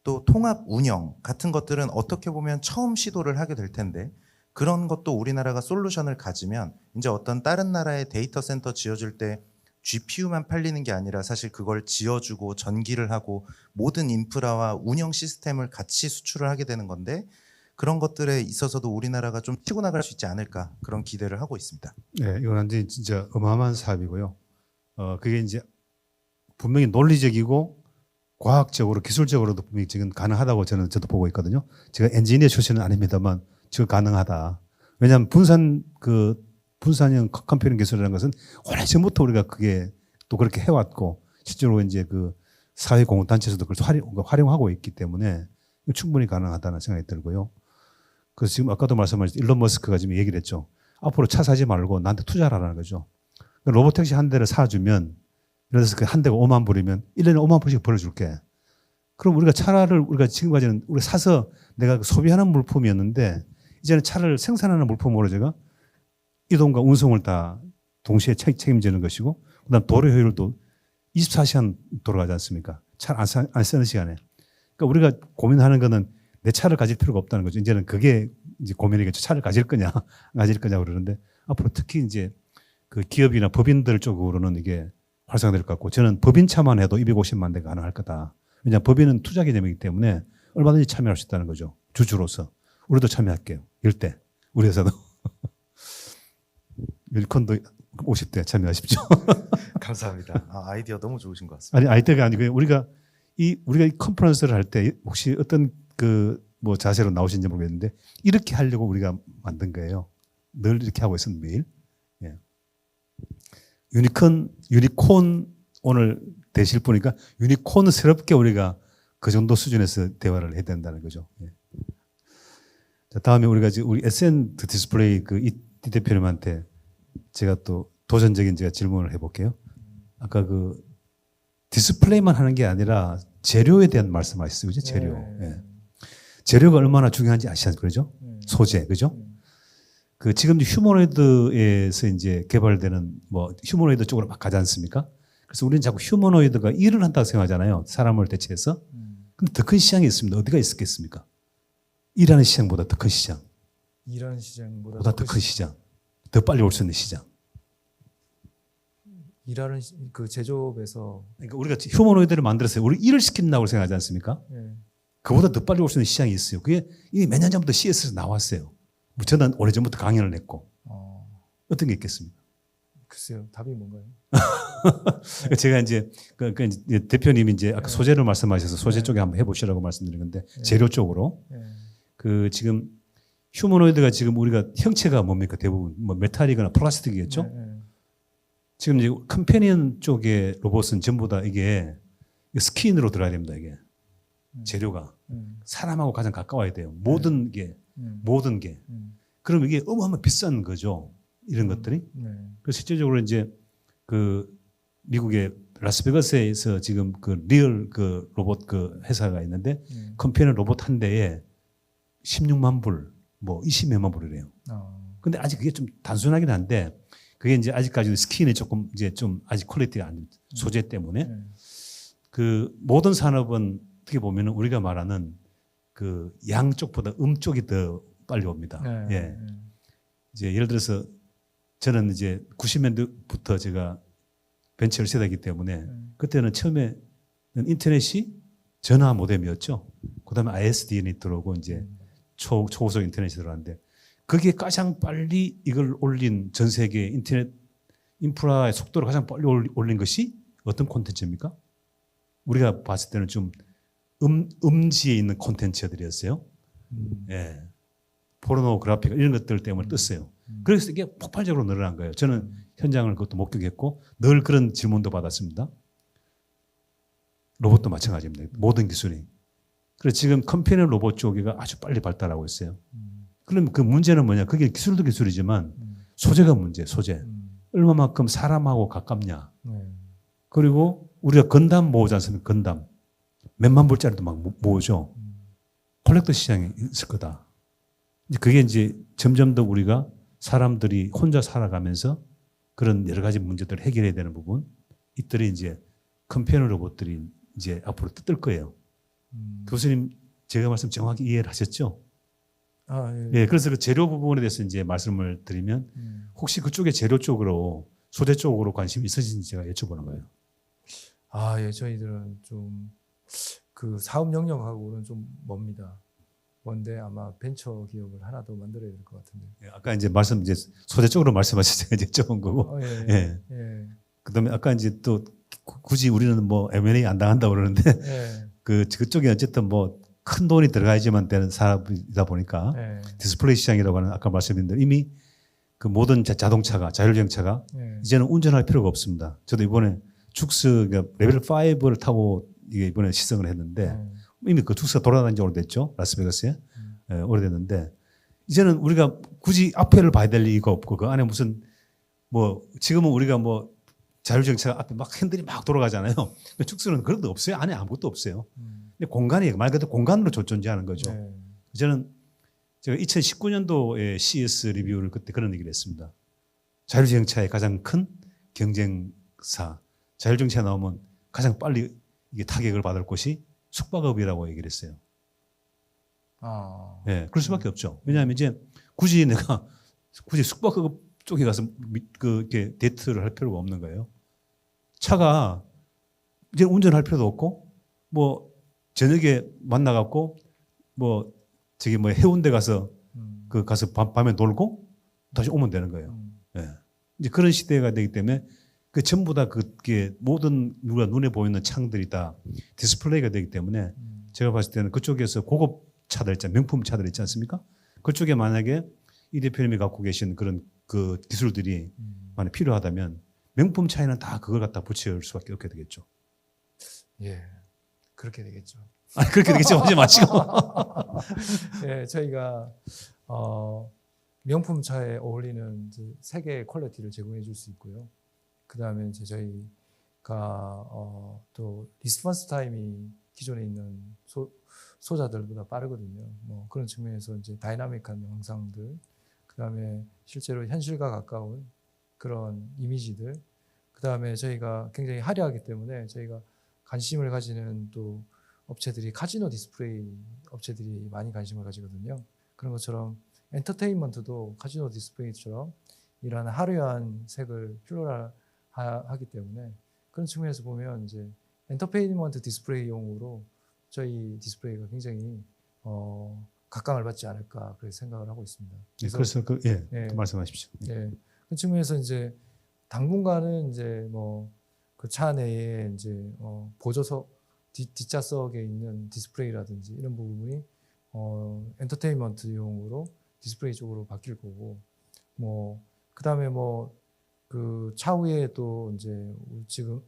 [SPEAKER 2] 또 통합 운영 같은 것들은 어떻게 보면 처음 시도를 하게 될 텐데 그런 것도 우리나라가 솔루션을 가지면 이제 어떤 다른 나라의 데이터 센터 지어줄 때 GPU만 팔리는 게 아니라 사실 그걸 지어주고 전기를 하고 모든 인프라와 운영 시스템을 같이 수출을 하게 되는 건데 그런 것들에 있어서도 우리나라가 좀 치고 나갈 수 있지 않을까 그런 기대를 하고 있습니다.
[SPEAKER 1] 네, 이건 완전히 진짜 어마어마한 사업이고요. 그게 이제 분명히 논리적이고 과학적으로 기술적으로도 분명히 지금 가능하다고 저도 보고 있거든요. 제가 엔지니어 출신은 아닙니다만 지금 가능하다. 왜냐하면 분산형 컴퓨팅 기술이라는 것은 오래전부터 우리가 그게 또 그렇게 해왔고 실제로 이제 그 사회 공동단체에서도 그걸 활용하고 있기 때문에 충분히 가능하다는 생각이 들고요. 그래서 지금 아까도 말씀하셨듯이 일론 머스크가 지금 얘기를 했죠. 앞으로 차 사지 말고 나한테 투자를 하라는 거죠. 로봇택시 한 대를 사주면 예를 들어서 그 한 대가 5만 불이면 1년에 5만 불씩 벌어줄게. 그럼 우리가 차를 우리가 지금까지는 우리가 사서 내가 소비하는 물품이었는데 이제는 차를 생산하는 물품으로 제가 이동과 운송을 다 동시에 책임지는 것이고 그다음 도로 효율도 24시간 돌아가지 않습니까? 차를 안 쓰는 시간에. 그러니까 우리가 고민하는 거는 내 차를 가질 필요가 없다는 거죠. 이제는 그게 이제 고민이겠죠. 차를 가질 거냐, 안 가질 거냐 그러는데 앞으로 특히 이제 그 기업이나 법인들 쪽으로는 이게 활성화될 것 같고 저는 법인차만 해도 250만 대가 가능할 거다. 왜냐하면 법인은 투자 개념이기 때문에 얼마든지 참여할 수 있다는 거죠. 주주로서. 우리도 참여할게요. 1대. 우리 회사도. 윌컨도 50대 참여하십시오.
[SPEAKER 2] 감사합니다. 아이디어 너무 좋으신 것 같습니다.
[SPEAKER 1] 아니, 아이디어가 아니고요. 우리가 이 컨퍼런스를 할 때 혹시 어떤 뭐 자세로 나오신지 모르겠는데 이렇게 하려고 우리가 만든 거예요. 늘 이렇게 하고 있습니다. 매일. 예. 유니콘 오늘 되실 분이니까 유니콘스럽게 우리가 그 정도 수준에서 대화를 해야 된다는 거죠. 예. 자, 다음에 우리 SN 디스플레이 이 대표님한테 제가 또 도전적인 제가 질문을 해볼게요. 아까 디스플레이만 하는 게 아니라 재료에 대한 말씀하셨어요. 그죠? 재료. 예. 재료가 얼마나 중요한지 아시죠? 그죠? 소재. 그죠? 지금 휴머노이드에서 이제 개발되는 휴머노이드 쪽으로 막 가지 않습니까? 그래서 우리는 자꾸 휴머노이드가 일을 한다고 생각하잖아요. 사람을 대체해서. 근데 더 큰 시장이 있습니다. 어디가 있었겠습니까? 일하는 시장보다 더 큰 시장.
[SPEAKER 4] 일하는 시장보다
[SPEAKER 1] 더 큰 시장. 더 빨리 올 수 있는 시장.
[SPEAKER 4] 일하는 그 제조업에서
[SPEAKER 1] 그러니까 우리가 휴머노이드를 만들었어요. 우리 일을 시킨다고 생각하지 않습니까?
[SPEAKER 4] 예.
[SPEAKER 1] 그보다 더 빨리 올 수 있는 시장이 있어요. 그게 이미 몇 년 전부터 CS에서 나왔어요. 저는 오래전부터 강연을 했고. 어떤 게 있겠습니까?
[SPEAKER 4] 글쎄요. 답이 뭔가요?
[SPEAKER 1] 제가 이제 대표님이 이제 아까 소재를 말씀하셔서 소재 쪽에 한번 해보시라고 말씀드린 건데 재료 쪽으로 지금 휴머노이드가 지금 우리가 형체가 뭡니까? 대부분 메탈이거나 플라스틱이겠죠? 지금 이제 컴패니언 쪽의 로봇은 전부 다 이게 스킨으로 들어야 됩니다. 이게 재료가 사람하고 가장 가까워야 돼요. 모든 게. 그럼 이게 어마어마하게 비싼 거죠. 이런 것들이. 그래서 실제적으로 이제 미국의 라스베가스에서 지금 리얼 로봇 회사가 있는데 컴패니언 로봇 한 대에 16만 불, 20몇만 불이래요. 근데 아직 그게 좀 단순하긴 한데 그게 이제 아직까지는 스킨이 조금 이제 좀 아직 퀄리티가 안 소재 때문에 모든 산업은 어떻게 보면은 우리가 말하는 양쪽보다 쪽이 더 빨리 옵니다. 예. 이제 예를 들어서 저는 이제 90년대부터 제가 벤처를 세대이기 때문에 그때는 처음에 인터넷이 전화 모뎀이었죠. 그다음에 ISDN이 들어오고 이제 초고속 인터넷이 들어왔는데 거기에 가장 빨리 이걸 올린 전 세계 인터넷 인프라의 속도를 가장 빨리 올린 것이 어떤 콘텐츠입니까? 우리가 봤을 때는 좀 음지에 있는 콘텐츠들이었어요. 예. 포르노그래피 이런 것들 때문에 떴어요. 그래서 이게 폭발적으로 늘어난 거예요. 저는 현장을 그것도 목격했고 늘 그런 질문도 받았습니다. 로봇도 마찬가지입니다. 모든 기술이. 그래서 지금 컴패니언 로봇 쪽이가 아주 빨리 발달하고 있어요. 그럼 그 문제는 뭐냐? 그게 기술도 기술이지만 소재가 문제, 소재. 얼마만큼 사람하고 가깝냐. 그리고 우리가 건담 모으지 않습니까? 건담. 몇만 불짜리도 막 모으죠. 콜렉터 시장이 있을 거다. 그게 이제 점점 더 우리가 사람들이 혼자 살아가면서 그런 여러 가지 문제들을 해결해야 되는 부분 이들이 이제 컴퓨터 로봇들이 이제 앞으로 뜰 거예요. 교수님 제가 말씀 정확히 이해를 하셨죠?
[SPEAKER 4] 아, 예.
[SPEAKER 1] 예, 그래서 그 재료 부분에 대해서 이제 말씀을 드리면 혹시 그쪽에 재료 쪽으로 소재 쪽으로 관심이 있으신지 제가 여쭤보는 거예요.
[SPEAKER 4] 아, 예, 저희들은 좀 그 사업 영역하고는 좀 멉니다. 먼데 아마 벤처 기업을 하나 더 만들어야 될 것 같은데.
[SPEAKER 1] 예, 아까 이제 말씀 이제 소재 쪽으로 말씀하셔서 이제 여쭤본 거고.
[SPEAKER 4] 예,
[SPEAKER 1] 예.
[SPEAKER 4] 예,
[SPEAKER 1] 그다음에 아까 이제 또 굳이 우리는 뭐 M&A 안 당한다고 그러는데
[SPEAKER 4] 예,
[SPEAKER 1] 그쪽에 어쨌든 뭐 큰 돈이 들어가야지만 되는 사업이다 보니까
[SPEAKER 4] 예,
[SPEAKER 1] 디스플레이 시장이라고 하는 아까 말씀드린 대로 이미 그 모든 자동차가 자율주행차가
[SPEAKER 4] 예.
[SPEAKER 1] 이제는 운전할 필요가 없습니다. 저도 이번에 축스 그러니까 레벨 5를 타고 이게 이번에 시승을 했는데 이미 그 축스가 돌아다닌 지 오래됐죠. 라스베가스에 예, 오래됐는데 이제는 우리가 굳이 앞에를 봐야 될 이유가 없고 그 안에 무슨 뭐 지금은 우리가 뭐 자율주행차 앞에 막 핸들이 막 돌아가잖아요. 축스는 그런 게 없어요. 안에 아무것도 없어요. 근데 공간이 말 그대로 공간으로 존재하는 거죠.
[SPEAKER 4] 예.
[SPEAKER 1] 저는 제가 2019년도에 CS 리뷰를 그때 그런 얘기를 했습니다. 자율주행차의 가장 큰 경쟁사, 자율주행차 나오면 가장 빨리 이게 타격을 받을 곳이 숙박업이라고 얘기를 했어요.
[SPEAKER 4] 아,
[SPEAKER 1] 예, 그럴 수밖에 없죠. 왜냐하면 이제 굳이 내가 굳이 숙박업 쪽에 가서 이렇게 데이트를 할 필요가 없는 거예요. 차가 이제 운전할 필요도 없고 뭐 저녁에 만나갖고 뭐 저기 뭐 해운대 가서 가서 밤에 놀고 다시 오면 되는 거예요. 예. 이제 그런 시대가 되기 때문에 그 전부 다 그게 모든 누가 눈에 보이는 창들이 다 디스플레이가 되기 때문에 제가 봤을 때는 그쪽에서 고급 차들 있잖아요. 명품 차들 있지 않습니까? 그쪽에 만약에 이 대표님이 갖고 계신 그런 그 기술들이 만약 필요하다면 명품 차에는 다 그걸 갖다 붙일 수밖에 없게 되겠죠.
[SPEAKER 4] 예, 그렇게 되겠죠.
[SPEAKER 1] 아니 그렇게 되겠죠. 하지 마시고.
[SPEAKER 4] 예, 저희가 명품 차에 어울리는 이제 세 개의 퀄리티를 제공해 줄 수 있고요. 그 다음에 이제 저희가 또 리스폰스 타임이 기존에 있는 소자들보다 빠르거든요. 뭐 그런 측면에서 이제 다이나믹한 영상들, 그 다음에 실제로 현실과 가까운 그런 이미지들, 그 다음에 저희가 굉장히 화려하기 때문에 저희가 관심을 가지는 또 업체들이 카지노 디스플레이 업체들이 많이 관심을 가지거든요. 그런 것처럼 엔터테인먼트도 카지노 디스플레이처럼 이러한 화려한 색을 플로럴하기 때문에 그런 측면에서 보면 이제 엔터테인먼트 디스플레이용으로 저희 디스플레이가 굉장히 각광을 받지 않을까 그렇게 생각을 하고 있습니다.
[SPEAKER 1] 그래서
[SPEAKER 4] 예.
[SPEAKER 1] 그 말씀하십시오.
[SPEAKER 4] 예. 그 측면에서 이제 당분간은 이제 뭐 그 차 내에 이제 보조석 뒷좌석에 있는 디스플레이라든지 이런 부분이 엔터테인먼트용으로 디스플레이 쪽으로 바뀔 거고 뭐 그다음에 뭐 그 차후에 또 이제 지금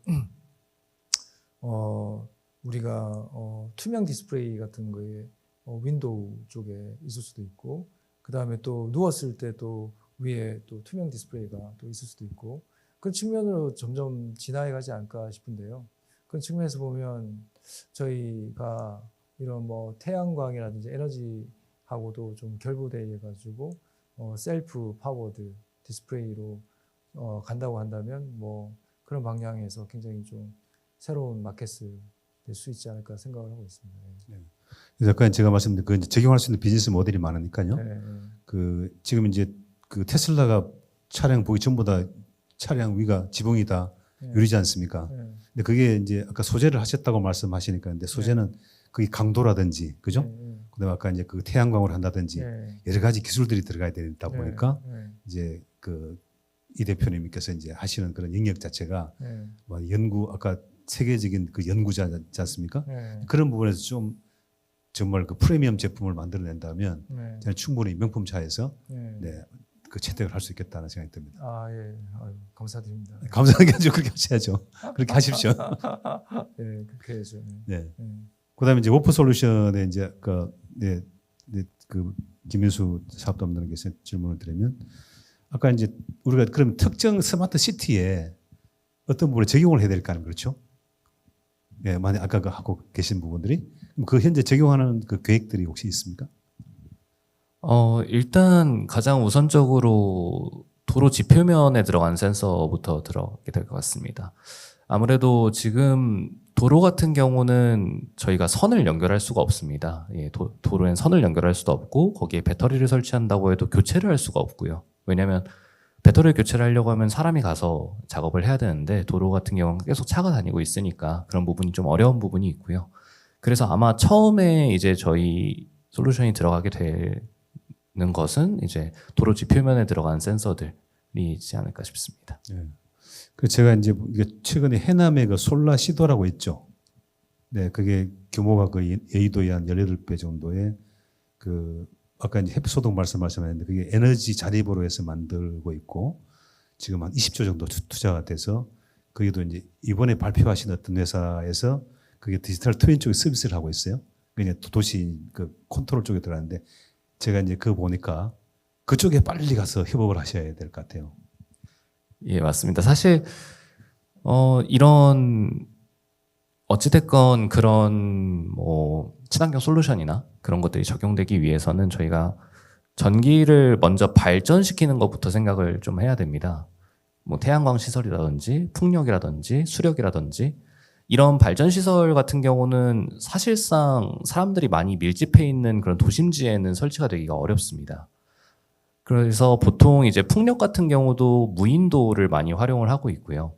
[SPEAKER 4] 우리가 투명 디스플레이 같은 거에 윈도우 쪽에 있을 수도 있고 그다음에 또 누웠을 때 또 위에 또 투명 디스플레이가 또 있을 수도 있고 그런 측면으로 점점 진화해 가지 않을까 싶은데요. 그런 측면에서 보면 저희가 이런 뭐 태양광이라든지 에너지하고도 좀 결부돼 가지고 셀프 파워드 디스플레이로 간다고 한다면 뭐 그런 방향에서 굉장히 좀 새로운 마켓을 낼 수 있지 않을까 생각을 하고 있습니다.
[SPEAKER 1] 그래서 아까 제가 말씀드린 그 이제 적용할 수 있는 비즈니스 모델이 많으니까요.
[SPEAKER 4] 네.
[SPEAKER 1] 그 지금 이제 그 테슬라가 차량 보기 전부 다 차량 위가 지붕이 다 유리지 않습니까?
[SPEAKER 4] 네.
[SPEAKER 1] 근데 그게 이제 아까 소재를 하셨다고 말씀하시니까 근데 소재는 그게 강도라든지 그죠? 그다음에 아까 이제 그 태양광으로 한다든지
[SPEAKER 4] 네.
[SPEAKER 1] 여러 가지 기술들이 들어가야 되다 보니까
[SPEAKER 4] 네.
[SPEAKER 1] 이제 그 이 대표님께서 이제 하시는 그런 영역 자체가
[SPEAKER 4] 네.
[SPEAKER 1] 뭐 연구 아까 세계적인 그 연구자지 않습니까?
[SPEAKER 4] 네.
[SPEAKER 1] 그런 부분에서 좀 정말 그 프리미엄 제품을 만들어낸다면
[SPEAKER 4] 네.
[SPEAKER 1] 저는 충분히 명품 차에서
[SPEAKER 4] 네.
[SPEAKER 1] 네, 그 채택을 할 수 있겠다는 생각이 듭니다.
[SPEAKER 4] 아, 예. 아유, 감사드립니다.
[SPEAKER 1] 감사하게 아주 그렇게 하셔야죠. 그렇게 하십시오.
[SPEAKER 4] 예, 그렇게 해야죠.
[SPEAKER 1] 네.
[SPEAKER 4] 네.
[SPEAKER 1] 그다음에 이제 워프 솔루션에 이제 그 김윤수 사업담당에서 질문을 드리면 아까 이제 우리가 그럼 특정 스마트 시티에 어떤 부분에 적용을 해야 될까는 그렇죠? 예, 만약 아까 그 하고 계신 부분들이 그럼 그 현재 적용하는 그 계획들이 혹시 있습니까?
[SPEAKER 5] 일단 가장 우선적으로 도로 지표면에 들어간 센서부터 들어가게 될 것 같습니다. 아무래도 지금 도로 같은 경우는 저희가 선을 연결할 수가 없습니다. 예, 도로엔 선을 연결할 수도 없고 거기에 배터리를 설치한다고 해도 교체를 할 수가 없고요. 왜냐하면 배터리를 교체를 하려고 하면 사람이 가서 작업을 해야 되는데 도로 같은 경우는 계속 차가 다니고 있으니까 그런 부분이 좀 어려운 부분이 있고요. 그래서 아마 처음에 이제 저희 솔루션이 들어가게 되는 것은 이제 도로 지표면에 들어간 센서들이 있지 않을까 싶습니다.
[SPEAKER 1] 그 제가 이제 이게 최근에 해남에 그 솔라시도라고 있죠. 네, 그게 규모가 거의 여의도의 한 18배 정도의 그 아까 이제 햇빛소득 말씀하셨는데 그게 에너지 자립으로 해서 만들고 있고 지금 한 20조 정도 투자가 돼서 거기도 이제 이번에 발표하신 어떤 회사에서 그게 디지털 트윈 쪽에 서비스를 하고 있어요. 그냥 도시 그 컨트롤 쪽에 들어가는데 제가 이제 그거 보니까 그쪽에 빨리 가서 협업을 하셔야 될 것 같아요.
[SPEAKER 5] 예, 맞습니다. 사실 이런 어찌됐건 그런 뭐 친환경 솔루션이나 그런 것들이 적용되기 위해서는 저희가 전기를 먼저 발전시키는 것부터 생각을 좀 해야 됩니다. 뭐 태양광 시설이라든지 풍력이라든지 수력이라든지 이런 발전 시설 같은 경우는 사실상 사람들이 많이 밀집해 있는 그런 도심지에는 설치가 되기가 어렵습니다. 그래서 보통 이제 풍력 같은 경우도 무인도를 많이 활용을 하고 있고요.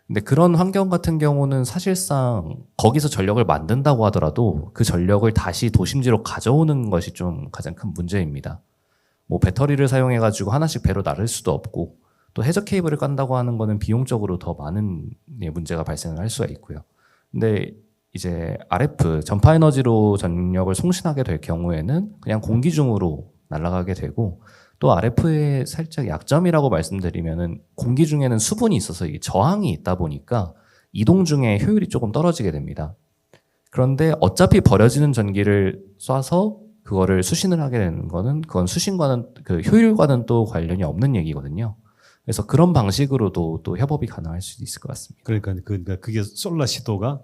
[SPEAKER 5] 근데 그런 환경 같은 경우는 사실상 거기서 전력을 만든다고 하더라도 그 전력을 다시 도심지로 가져오는 것이 좀 가장 큰 문제입니다. 뭐 배터리를 사용해 가지고 하나씩 배로 나를 수도 없고 또 해저 케이블을 깐다고 하는 거는 비용적으로 더 많은 문제가 발생을 할 수가 있고요. 근데 이제 RF 전파 에너지로 전력을 송신하게 될 경우에는 그냥 공기 중으로 날아가게 되고 또 RF의 살짝 약점이라고 말씀드리면은 공기 중에는 수분이 있어서 이게 저항이 있다 보니까 이동 중에 효율이 조금 떨어지게 됩니다. 그런데 어차피 버려지는 전기를 쏴서 그거를 수신을 하게 되는 거는 그건 수신과는 그 효율과는 또 관련이 없는 얘기거든요. 그래서 그런 방식으로도 또 협업이 가능할 수 있을 것 같습니다.
[SPEAKER 1] 그러니까 그게 솔라시도가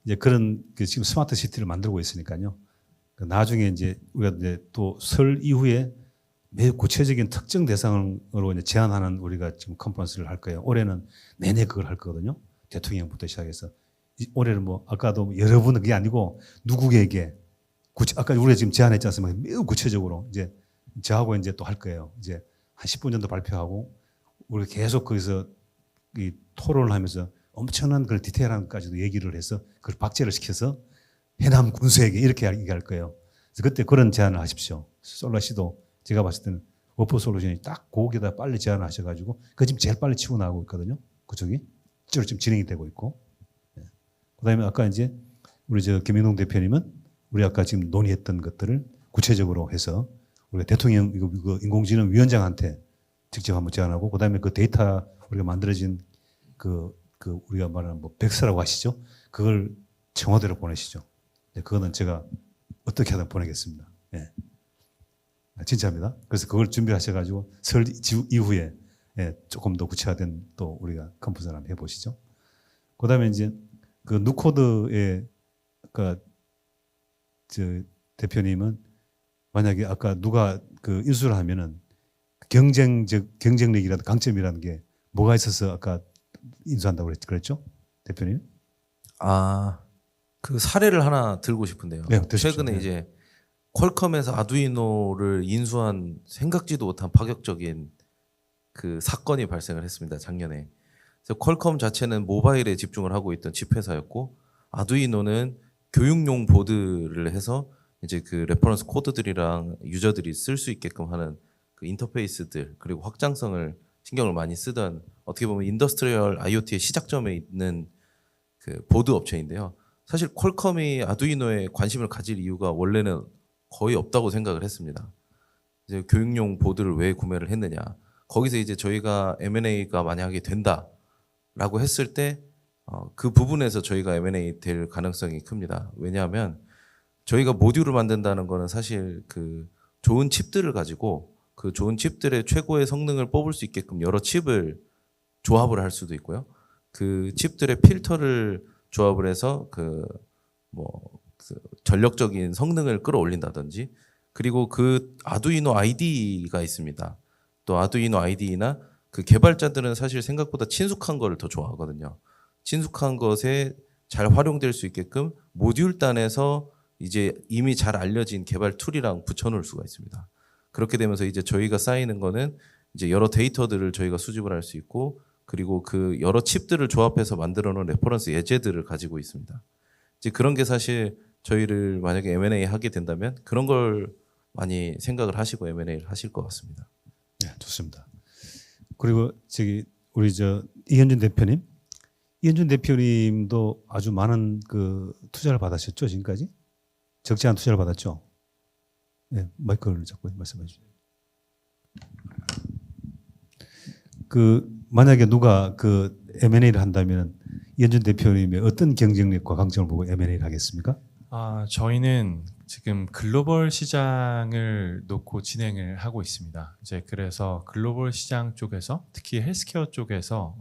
[SPEAKER 1] 이제 그런 그 지금 스마트 시티를 만들고 있으니까요. 그 나중에 이제 우리가 이제 또 설 이후에 매우 구체적인 특정 대상으로 이제 제안하는 우리가 지금 컨퍼런스를 할 거예요. 올해는 내내 그걸 할 거거든요. 대통령부터 시작해서 올해는 뭐 아까도 여러분은 그게 아니고 누구에게 아까 우리가 지금 제안했지 않습니까? 매우 구체적으로 이제 저하고 이제 또 할 거예요. 이제 한 10분 정도 발표하고 우리 계속 거기서 이 토론을 하면서 엄청난 그런 디테일한 것까지도 얘기를 해서 그걸 박제를 시켜서 해남 군수에게 이렇게 얘기할 거예요. 그래서 그때 그런 제안을 하십시오. 솔라시도 제가 봤을 때는 워프 솔루션이 딱 거기다 빨리 제안을 하셔가지고 그 지금 제일 빨리 치고 나가고 있거든요. 그쪽이 실제로 지금 진행이 되고 있고. 그다음에 아까 이제 우리 저 김인동 대표님은 우리 아까 지금 논의했던 것들을 구체적으로 해서 우리가 대통령 이거 인공지능 위원장한테 직접 한번 제안하고 그다음에 그 데이터 우리가 만들어진 그 우리가 말하는 뭐 백서라고 하시죠. 그걸 청와대로 보내시죠. 네, 그거는 제가 어떻게 하든 보내겠습니다. 예. 진짜입니다. 그래서 그걸 준비하셔가지고 설 이후에 예, 조금 더 구체화된 또 우리가 컨퍼런스를 한번 해보시죠. 그다음에 이제 그 누코드의 아까 저 대표님은 만약에 아까 누가 그 인수를 하면은 경쟁력이라든 강점이라는 게 뭐가 있어서 아까 인수한다고 그랬죠? 대표님?
[SPEAKER 3] 그 사례를 하나 들고 싶은데요.
[SPEAKER 1] 네, 드십시오.
[SPEAKER 3] 최근에
[SPEAKER 1] 네.
[SPEAKER 3] 이제 퀄컴에서 아두이노를 인수한 생각지도 못한 파격적인 그 사건이 발생을 했습니다. 작년에. 그래서 퀄컴 자체는 모바일에 집중을 하고 있던 칩 회사였고 아두이노는 교육용 보드를 해서 이제 그 레퍼런스 코드들이랑 유저들이 쓸 수 있게끔 하는 그 인터페이스들 그리고 확장성을 신경을 많이 쓰던 어떻게 보면 인더스트리얼 IoT의 시작점에 있는 그 보드 업체인데요. 사실 퀄컴이 아두이노에 관심을 가질 이유가 원래는 거의 없다고 생각을 했습니다. 이제 교육용 보드를 왜 구매를 했느냐. 거기서 이제 저희가 M&A가 만약에 된다라고 했을 때 그 부분에서 저희가 M&A 될 가능성이 큽니다. 왜냐하면 저희가 모듈을 만든다는 거는 사실 그 좋은 칩들을 가지고 그 좋은 칩들의 최고의 성능을 뽑을 수 있게끔 여러 칩을 조합을 할 수도 있고요. 그 칩들의 필터를 조합을 해서 그 전력적인 성능을 끌어올린다든지 그리고 그 아두이노 IDE가 있습니다. 또 아두이노 IDE나 그 개발자들은 사실 생각보다 친숙한 거를 더 좋아하거든요. 친숙한 것에 잘 활용될 수 있게끔 모듈 단에서 이제 이미 잘 알려진 개발 툴이랑 붙여놓을 수가 있습니다. 그렇게 되면서 이제 저희가 쌓이는 거는 이제 여러 데이터들을 저희가 수집을 할 수 있고, 그리고 그 여러 칩들을 조합해서 만들어 놓은 레퍼런스 예제들을 가지고 있습니다. 이제 그런 게 사실 저희를 만약에 M&A 하게 된다면 그런 걸 많이 생각을 하시고 M&A를 하실 것 같습니다.
[SPEAKER 1] 네, 좋습니다. 그리고 저기 우리 저 이현준 대표님도 아주 많은 그 투자를 받으셨죠, 지금까지? 적지 않은 투자를 받았죠. 네, 마이크를 잡고 말씀해 주세요. 그 만약에 누가 그 M&A를 한다면 이현준 대표님의 어떤 경쟁력과 강점을 보고 M&A를 하겠습니까?
[SPEAKER 6] 저희는 지금 글로벌 시장을 놓고 진행을 하고 있습니다. 이제 그래서 글로벌 시장 쪽에서 특히 헬스케어 쪽에서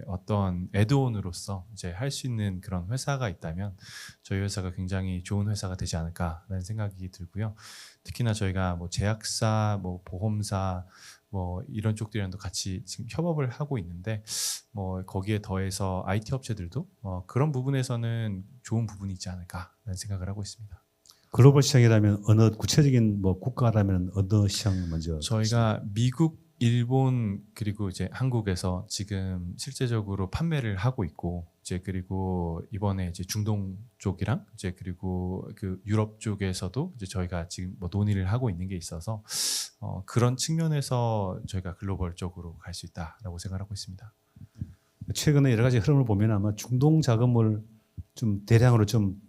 [SPEAKER 6] 어떤 애드온으로서 이제 할 수 있는 그런 회사가 있다면 저희 회사가 굉장히 좋은 회사가 되지 않을까라는 생각이 들고요. 특히나 저희가 뭐 제약사, 뭐 보험사, 뭐 이런 쪽들이랑도 같이 지금 협업을 하고 있는데, 뭐 거기에 더해서 IT 업체들도 그런 부분에서는 좋은 부분이 있지 않을까라는 생각을 하고 있습니다.
[SPEAKER 1] 글로벌 시장이라면 어느 구체적인 뭐 국가라면 어느 시장 먼저?
[SPEAKER 6] 저희가 미국, 일본 그리고 이제 한국에서 지금 실제적으로 판매를 하고 있고, 이제 그리고 이번에 이제 중동 쪽이랑 이제 그리고 그 유럽 쪽에서도 이제 저희가 지금 뭐 논의를 하고 있는 게 있어서 그런 측면에서 저희가 글로벌적으로 갈 수 있다라고 생각하고 있습니다.
[SPEAKER 1] 최근에 여러 가지 흐름을 보면 아마 중동 자금을 좀 대량으로 좀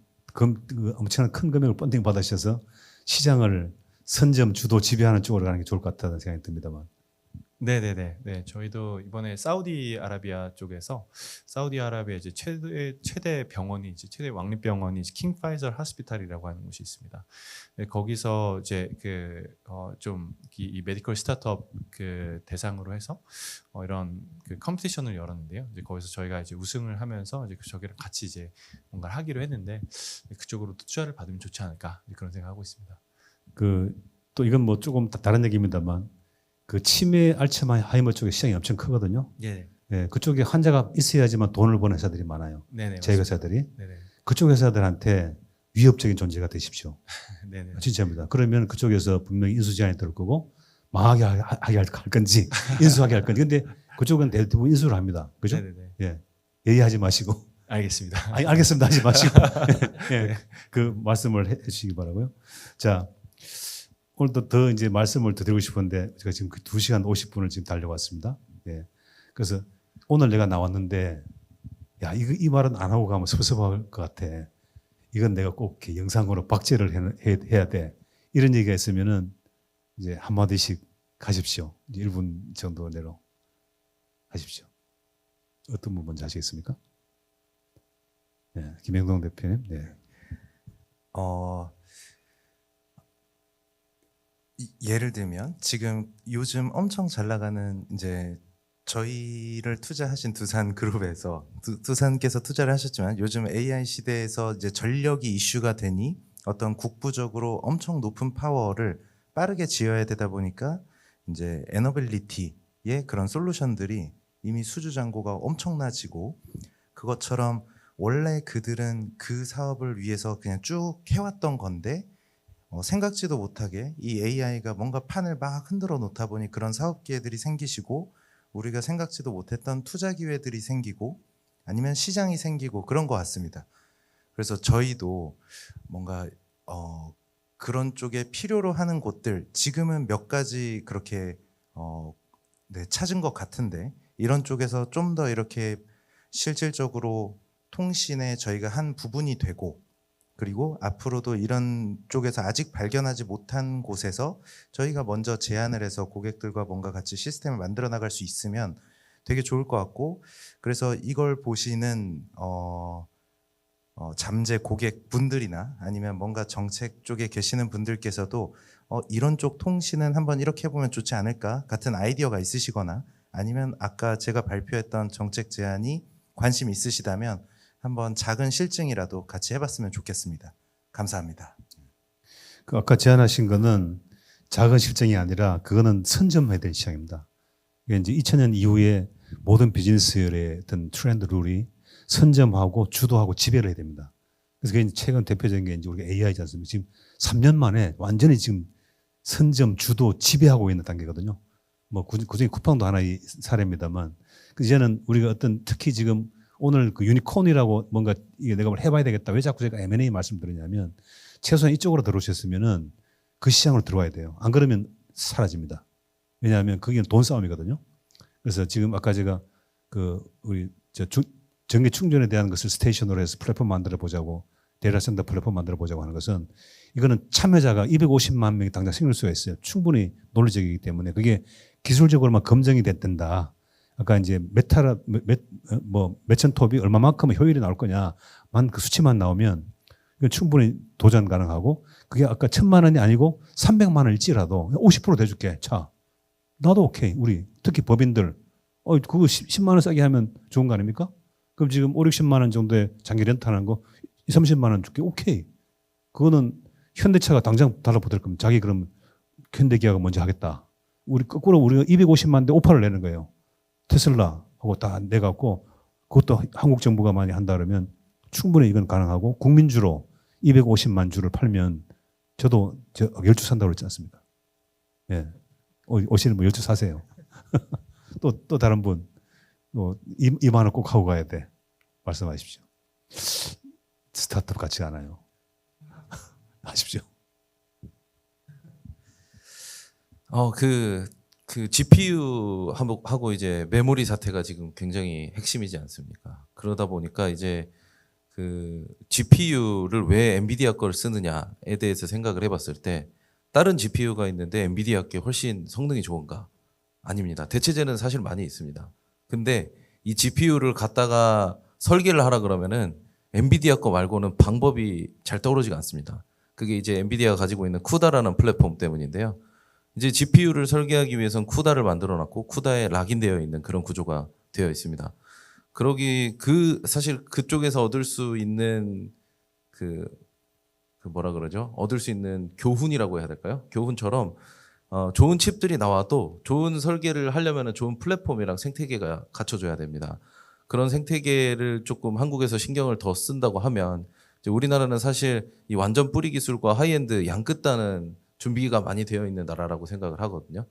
[SPEAKER 1] 엄청난 큰 금액을 펀딩 받으셔서 시장을 선점 주도 지배하는 쪽으로 가는 게 좋을 것 같다는 생각이 듭니다만.
[SPEAKER 6] 네, 저희도 이번에 사우디아라비아 쪽에서 사우디아라비아 이제 최대 병원이 이제 최대 왕립병원이 킹 파이저 하스피탈이라고 하는 곳이 있습니다. 네, 거기서 이제 이 메디컬 스타트업 그 대상으로 해서 이런 그 컴피티션을 열었는데요. 이제 거기서 저희가 이제 우승을 하면서 이제 저기랑 같이 이제 뭔가를 하기로 했는데, 그쪽으로 투자를 받으면 좋지 않을까 그런 생각하고 있습니다.
[SPEAKER 1] 또 이건 뭐 조금 다른 얘기입니다만 그 치매 알츠하이머 쪽에 시장이 엄청 크거든요.
[SPEAKER 6] 네,
[SPEAKER 1] 예, 그쪽에 환자가 있어야지만 돈을 버는 회사들이 많아요.
[SPEAKER 6] 네네.
[SPEAKER 1] 제약 회사들이.
[SPEAKER 6] 네네.
[SPEAKER 1] 그쪽 회사들한테 위협적인 존재가 되십시오.
[SPEAKER 6] 네네.
[SPEAKER 1] 진짜입니다. 그러면 그쪽에서 분명히 인수 제한이 들 거고 망하게 하게 할 건지 인수하게 할 건지. 근데 그쪽은 대부분 인수를 합니다. 그죠?
[SPEAKER 6] 네네네.
[SPEAKER 1] 예. 예의하지 마시고.
[SPEAKER 6] 알겠습니다.
[SPEAKER 1] 아니, 알겠습니다. 하지 마시고. 예. 그 말씀을 해 주시기 바라고요. 자, 오늘도 더 이제 말씀을 더 드리고 싶은데 제가 지금 그 2시간 50분을 지금 달려왔습니다. 예. 그래서 오늘 내가 나왔는데 야, 이 말은 안 하고 가면 섭섭할 것 같아. 이건 내가 꼭 이렇게 영상으로 박제를 해야 돼. 이런 얘기가 있으면은 이제 한마디씩 하십시오. 이제 1분 정도 내로 하십시오. 어떤 분 먼저 하시겠습니까? 네, 김영동 대표님. 네.
[SPEAKER 2] 예를 들면 지금 요즘 엄청 잘 나가는 이제 저희를 투자하신 두산 그룹에서 두산께서 투자를 하셨지만 요즘 AI 시대에서 이제 전력이 이슈가 되니 어떤 국부적으로 엄청 높은 파워를 빠르게 지어야 되다 보니까 이제 에너빌리티의 그런 솔루션들이 이미 수주잔고가 엄청나지고, 그것처럼 원래 그들은 그 사업을 위해서 그냥 쭉 해왔던 건데 생각지도 못하게 이 AI가 뭔가 판을 막 흔들어 놓다 보니 그런 사업 기회들이 생기시고, 우리가 생각지도 못했던 투자 기회들이 생기고 아니면 시장이 생기고 그런 것 같습니다. 그래서 저희도 뭔가 그런 쪽에 필요로 하는 곳들 지금은 몇 가지 그렇게 찾은 것 같은데, 이런 쪽에서 좀 더 이렇게 실질적으로 통신에 저희가 한 부분이 되고, 그리고 앞으로도 이런 쪽에서 아직 발견하지 못한 곳에서 저희가 먼저 제안을 해서 고객들과 뭔가 같이 시스템을 만들어 나갈 수 있으면 되게 좋을 것 같고, 그래서 이걸 보시는 잠재 고객분들이나 아니면 뭔가 정책 쪽에 계시는 분들께서도 이런 쪽 통신은 한번 이렇게 해보면 좋지 않을까 같은 아이디어가 있으시거나, 아니면 아까 제가 발표했던 정책 제안이 관심 있으시다면 한번 작은 실증이라도 같이 해봤으면 좋겠습니다. 감사합니다.
[SPEAKER 1] 그 아까 제안하신 거는 작은 실정이 아니라 그거는 선점해야 될 시장입니다. 이게 이제 2000년 이후에 모든 비즈니스의 어떤 트렌드 룰이 선점하고 주도하고 지배를 해야 됩니다. 그래서 그게 이제 최근 대표적인 게 이제 우리가 AI지 않습니까? 지금 3년 만에 완전히 지금 선점, 주도, 지배하고 있는 단계거든요. 뭐 그중에 쿠팡도 하나의 사례입니다만, 이제는 우리가 어떤 특히 지금 오늘 그 유니콘이라고 뭔가 이게 내가 뭘 해봐야 되겠다. 왜 자꾸 제가 M&A 말씀드리냐면 최소한 이쪽으로 들어오셨으면은 그 시장으로 들어와야 돼요. 안 그러면 사라집니다. 왜냐하면 그게 돈 싸움이거든요. 그래서 지금 아까 제가 그 우리 전기 충전에 대한 것을 스테이션으로 해서 플랫폼 만들어 보자고 데이터센터 플랫폼 만들어 보자고 하는 것은 이거는 참여자가 250만 명이 당장 생길 수가 있어요. 충분히 논리적이기 때문에 그게 기술적으로만 검증이 된다. 아까 이제 몇천 톱이 얼마만큼 효율이 나올 거냐만 그 수치만 나오면 이건 충분히 도전 가능하고 그게 아까 1000만 원이 아니고 300만 원일지라도 50% 대줄게. 자, 나도 오케이. 우리 특히 법인들 그거 10만 원 싸게 하면 좋은 거 아닙니까? 그럼 지금 5, 60만 원 정도의 장기 렌트하는 거 2, 30만 원 줄게. 오케이. 그거는 현대차가 당장 달라붙을 거면 자기 그럼 현대기아가 먼저 하겠다. 우리 거꾸로 우리가 250만 대 오파를 내는 거예요. 테슬라하고 다 내갖고 그것도 한국 정부가 많이 한다 그러면 충분히 이건 가능하고 국민주로 250만 주를 팔면 저도 열주 산다고 그랬지 않습니까? 예. 오시는 분 열주 사세요. 또 다른 분 이만원 꼭 하고 가야 돼. 말씀하십시오. 스타트업 같지 않아요. 하십시오.
[SPEAKER 3] 그 GPU 하고 이제 메모리 사태가 지금 굉장히 핵심이지 않습니까? 그러다 보니까 이제 그 GPU를 왜 엔비디아 걸 쓰느냐에 대해서 생각을 해봤을 때 다른 GPU가 있는데 엔비디아 게 훨씬 성능이 좋은가? 아닙니다. 대체제는 사실 많이 있습니다. 근데 이 GPU를 갖다가 설계를 하라 그러면은 엔비디아 거 말고는 방법이 잘 떠오르지가 않습니다. 그게 이제 엔비디아가 가지고 있는 쿠다라는 플랫폼 때문인데요. 이제 GPU를 설계하기 위해서는 쿠다를 만들어 놨고 쿠다에 락인되어 있는 그런 구조가 되어 있습니다. 사실 그쪽에서 얻을 수 있는 뭐라 그러죠? 얻을 수 있는 교훈이라고 해야 될까요? 교훈처럼 좋은 칩들이 나와도 좋은 설계를 하려면 좋은 플랫폼이랑 생태계가 갖춰줘야 됩니다. 그런 생태계를 조금 한국에서 신경을 더 쓴다고 하면 이제 우리나라는 사실 이 완전 뿌리 기술과 하이엔드 양끝다는 준비가 많이 되어 있는 나라라고 생각을 하거든요.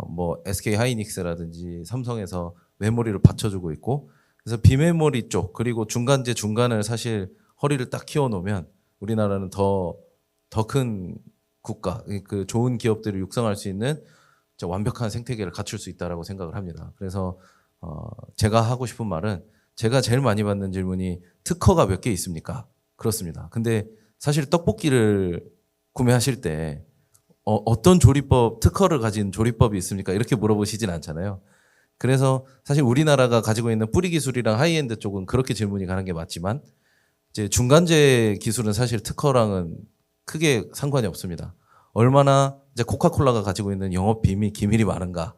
[SPEAKER 3] 뭐 SK 하이닉스라든지 삼성에서 메모리를 받쳐주고 있고 그래서 비메모리 쪽 그리고 중간재 중간을 사실 허리를 딱 키워놓으면 우리나라는 더 큰 국가, 그 좋은 기업들을 육성할 수 있는 완벽한 생태계를 갖출 수 있다라고 생각을 합니다. 그래서 제가 하고 싶은 말은 제가 제일 많이 받는 질문이 특허가 몇 개 있습니까? 그렇습니다. 근데 사실 떡볶이를 구매하실 때 어떤 특허를 가진 조리법이 있습니까? 이렇게 물어보시진 않잖아요. 그래서 사실 우리나라가 가지고 있는 뿌리 기술이랑 하이엔드 쪽은 그렇게 질문이 가는 게 맞지만 이제 중간재 기술은 사실 특허랑은 크게 상관이 없습니다. 얼마나 이제 코카콜라가 가지고 있는 영업 기밀이 많은가,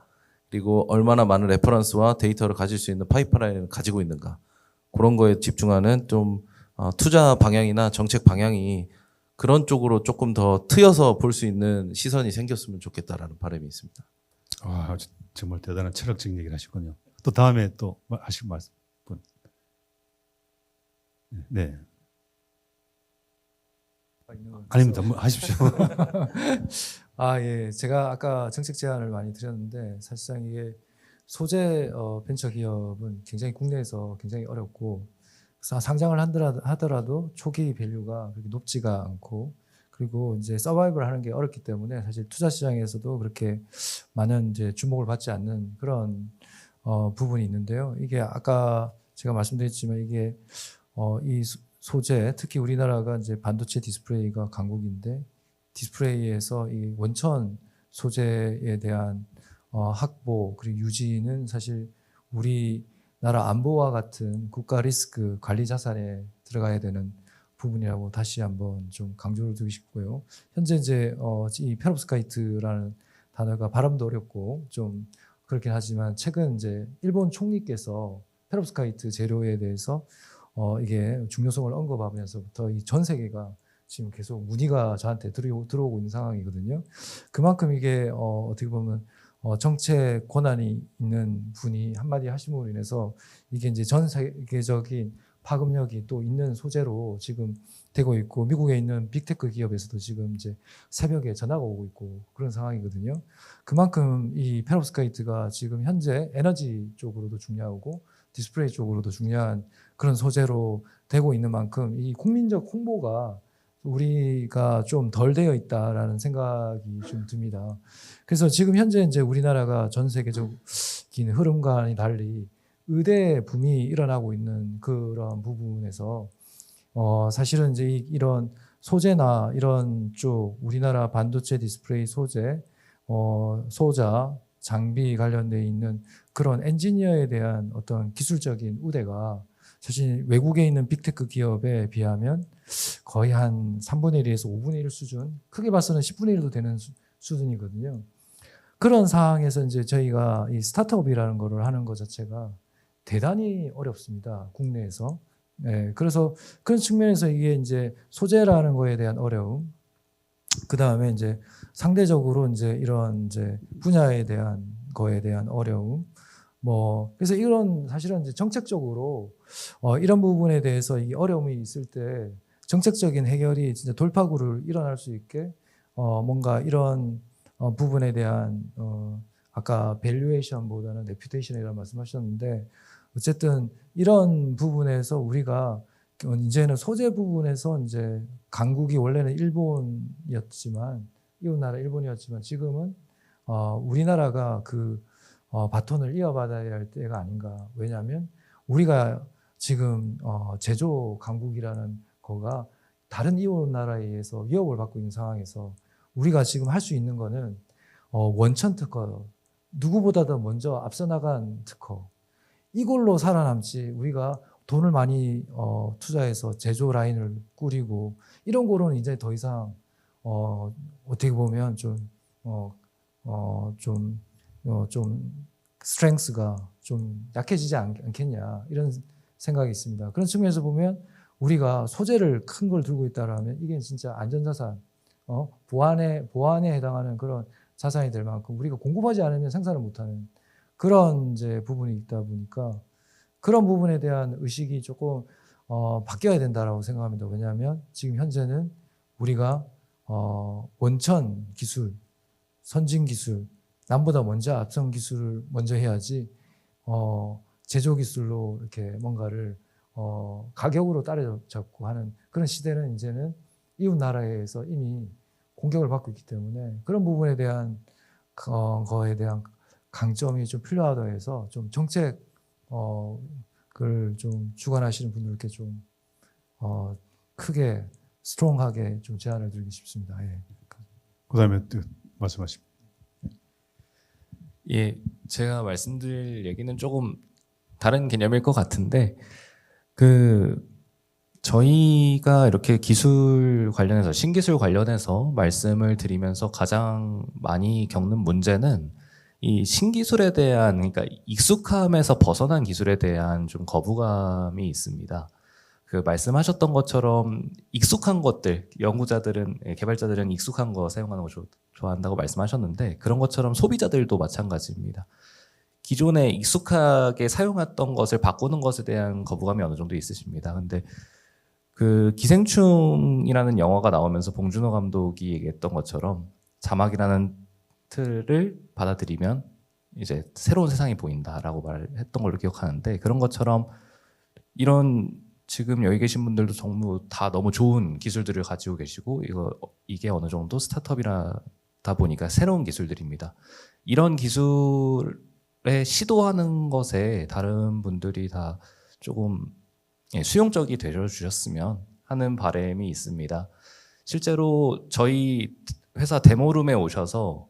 [SPEAKER 3] 그리고 얼마나 많은 레퍼런스와 데이터를 가질 수 있는 파이프라인을 가지고 있는가, 그런 거에 집중하는 좀 투자 방향이나 정책 방향이 그런 쪽으로 조금 더 트여서 볼 수 있는 시선이 생겼으면 좋겠다라는 바람이 있습니다.
[SPEAKER 1] 와, 정말 대단한 철학적 얘기를 하시군요. 또 다음에 또 하실 말씀. 네. 아닙니다. 뭐 하십시오.
[SPEAKER 4] 예. 제가 아까 정책 제안을 많이 드렸는데 사실상 이게 소재 벤처 기업은 굉장히 국내에서 굉장히 어렵고 상장을 하더라도 초기 밸류가 그렇게 높지가 않고 그리고 이제 서바이벌 하는 게 어렵기 때문에 사실 투자 시장에서도 그렇게 많은 이제 주목을 받지 않는 그런 부분이 있는데요. 이게 아까 제가 말씀드렸지만 이게 이 소재 특히 우리나라가 이제 반도체 디스플레이가 강국인데 디스플레이에서 이 원천 소재에 대한 확보 그리고 유지는 사실 우리나라 안보와 같은 국가 리스크 관리 자산에 들어가야 되는 부분이라고 다시 한번 좀 강조를 드리고 싶고요. 현재 이제 이 페롭스카이트라는 단어가 발음도 어렵고 좀 그렇긴 하지만 최근 이제 일본 총리께서 페롭스카이트 재료에 대해서 이게 중요성을 언급하면서부터 이 전 세계가 지금 계속 문의가 저한테 들어오고 있는 상황이거든요. 그만큼 이게 어떻게 보면 정책 권한이 있는 분이 한마디 하심으로 인해서 이게 이제 전 세계적인 파급력이 또 있는 소재로 지금 되고 있고, 미국에 있는 빅테크 기업에서도 지금 이제 새벽에 전화가 오고 있고 그런 상황이거든요. 그만큼 이 페롭스카이트가 지금 현재 에너지 쪽으로도 중요하고 디스플레이 쪽으로도 중요한 그런 소재로 되고 있는 만큼 이 국민적 홍보가 우리가 좀 덜 되어 있다라는 생각이 좀 듭니다. 그래서 지금 현재 이제 우리나라가 전 세계적인 흐름과는 달리 의대 붐이 일어나고 있는 그런 부분에서 사실은 이제 이런 소재나 이런 쪽 우리나라 반도체 디스플레이 소재, 소자, 장비 관련돼 있는 그런 엔지니어에 대한 어떤 기술적인 우대가 사실 외국에 있는 빅테크 기업에 비하면 거의 한 3분의 1에서 5분의 1 수준, 크게 봐서는 10분의 1도 되는 수준이거든요. 그런 상황에서 이제 저희가 이 스타트업이라는 거를 하는 것 자체가 대단히 어렵습니다. 국내에서. 네, 그래서 그런 측면에서 이게 이제 소재라는 거에 대한 어려움, 그 다음에 이제 상대적으로 이제 이런 이제 분야에 대한 거에 대한 어려움, 그래서 이런 사실은 이제 정책적으로 이런 부분에 대해서 이 어려움이 있을 때 정책적인 해결이 진짜 돌파구를 일어날 수 있게 뭔가 이런 부분에 대한 아까 밸류에이션보다는 레퓨테이션이라고 말씀하셨는데, 어쨌든 이런 부분에서 우리가 이제는 소재 부분에서 이제 강국이 원래는 일본이었지만, 이웃나라 일본이었지만 지금은 우리나라가 그 바톤을 이어받아야 할 때가 아닌가. 왜냐하면 우리가 지금 제조 강국이라는 거가 다른 이웃 나라에 의해서 위협을 받고 있는 상황에서 우리가 지금 할 수 있는 거는 원천 특허, 누구보다도 먼저 앞서 나간 특허, 이걸로 살아남지, 우리가 돈을 많이 투자해서 제조 라인을 꾸리고 이런 거로는 이제 더 이상 어떻게 보면 좀 스트렝스가 좀 약해지지 않겠냐, 이런 생각이 있습니다. 그런 측면에서 보면 우리가 소재를 큰 걸 들고 있다라면 이게 진짜 안전자산, 보안에 해당하는 그런 자산이 될 만큼 우리가 공급하지 않으면 생산을 못하는 그런 이제 부분이 있다 보니까 그런 부분에 대한 의식이 조금 바뀌어야 된다라고 생각합니다. 왜냐하면 지금 현재는 우리가 원천 기술, 선진 기술, 남보다 먼저 앞선 기술을 먼저 해야지 제조 기술로 이렇게 뭔가를 가격으로 따라잡고 하는 그런 시대는 이제는 이웃 나라에서 이미 공격을 받고 있기 때문에 그런 부분에 대한 거에 대한 강점이 좀 필요하다 해서 좀 정책을 좀 주관하시는 분들께 좀 크게 스트롱하게 좀 제안을 드리고 싶습니다. 예.
[SPEAKER 1] 그다음에 또 말씀하십시오.
[SPEAKER 5] 예, 제가 말씀드릴 얘기는 조금 다른 개념일 것 같은데, 저희가 이렇게 기술 관련해서, 신기술 관련해서 말씀을 드리면서 가장 많이 겪는 문제는 이 신기술에 대한, 그러니까 익숙함에서 벗어난 기술에 대한 좀 거부감이 있습니다. 말씀하셨던 것처럼 익숙한 것들, 연구자들은, 개발자들은 익숙한 거 사용하는 거 좋아한다고 말씀하셨는데, 그런 것처럼 소비자들도 마찬가지입니다. 기존에 익숙하게 사용했던 것을 바꾸는 것에 대한 거부감이 어느 정도 있으십니다. 근데 기생충이라는 영화가 나오면서 봉준호 감독이 얘기했던 것처럼 자막이라는 틀을 받아들이면 이제 새로운 세상이 보인다라고 말했던 걸로 기억하는데, 그런 것처럼 이런 지금 여기 계신 분들도 전부 다 너무 좋은 기술들을 가지고 계시고, 이게 어느 정도 스타트업이다 보니까 새로운 기술들입니다. 이런 기술에 시도하는 것에 다른 분들이 다 조금 수용적이 되어주셨으면 하는 바람이 있습니다. 실제로 저희 회사 데모룸에 오셔서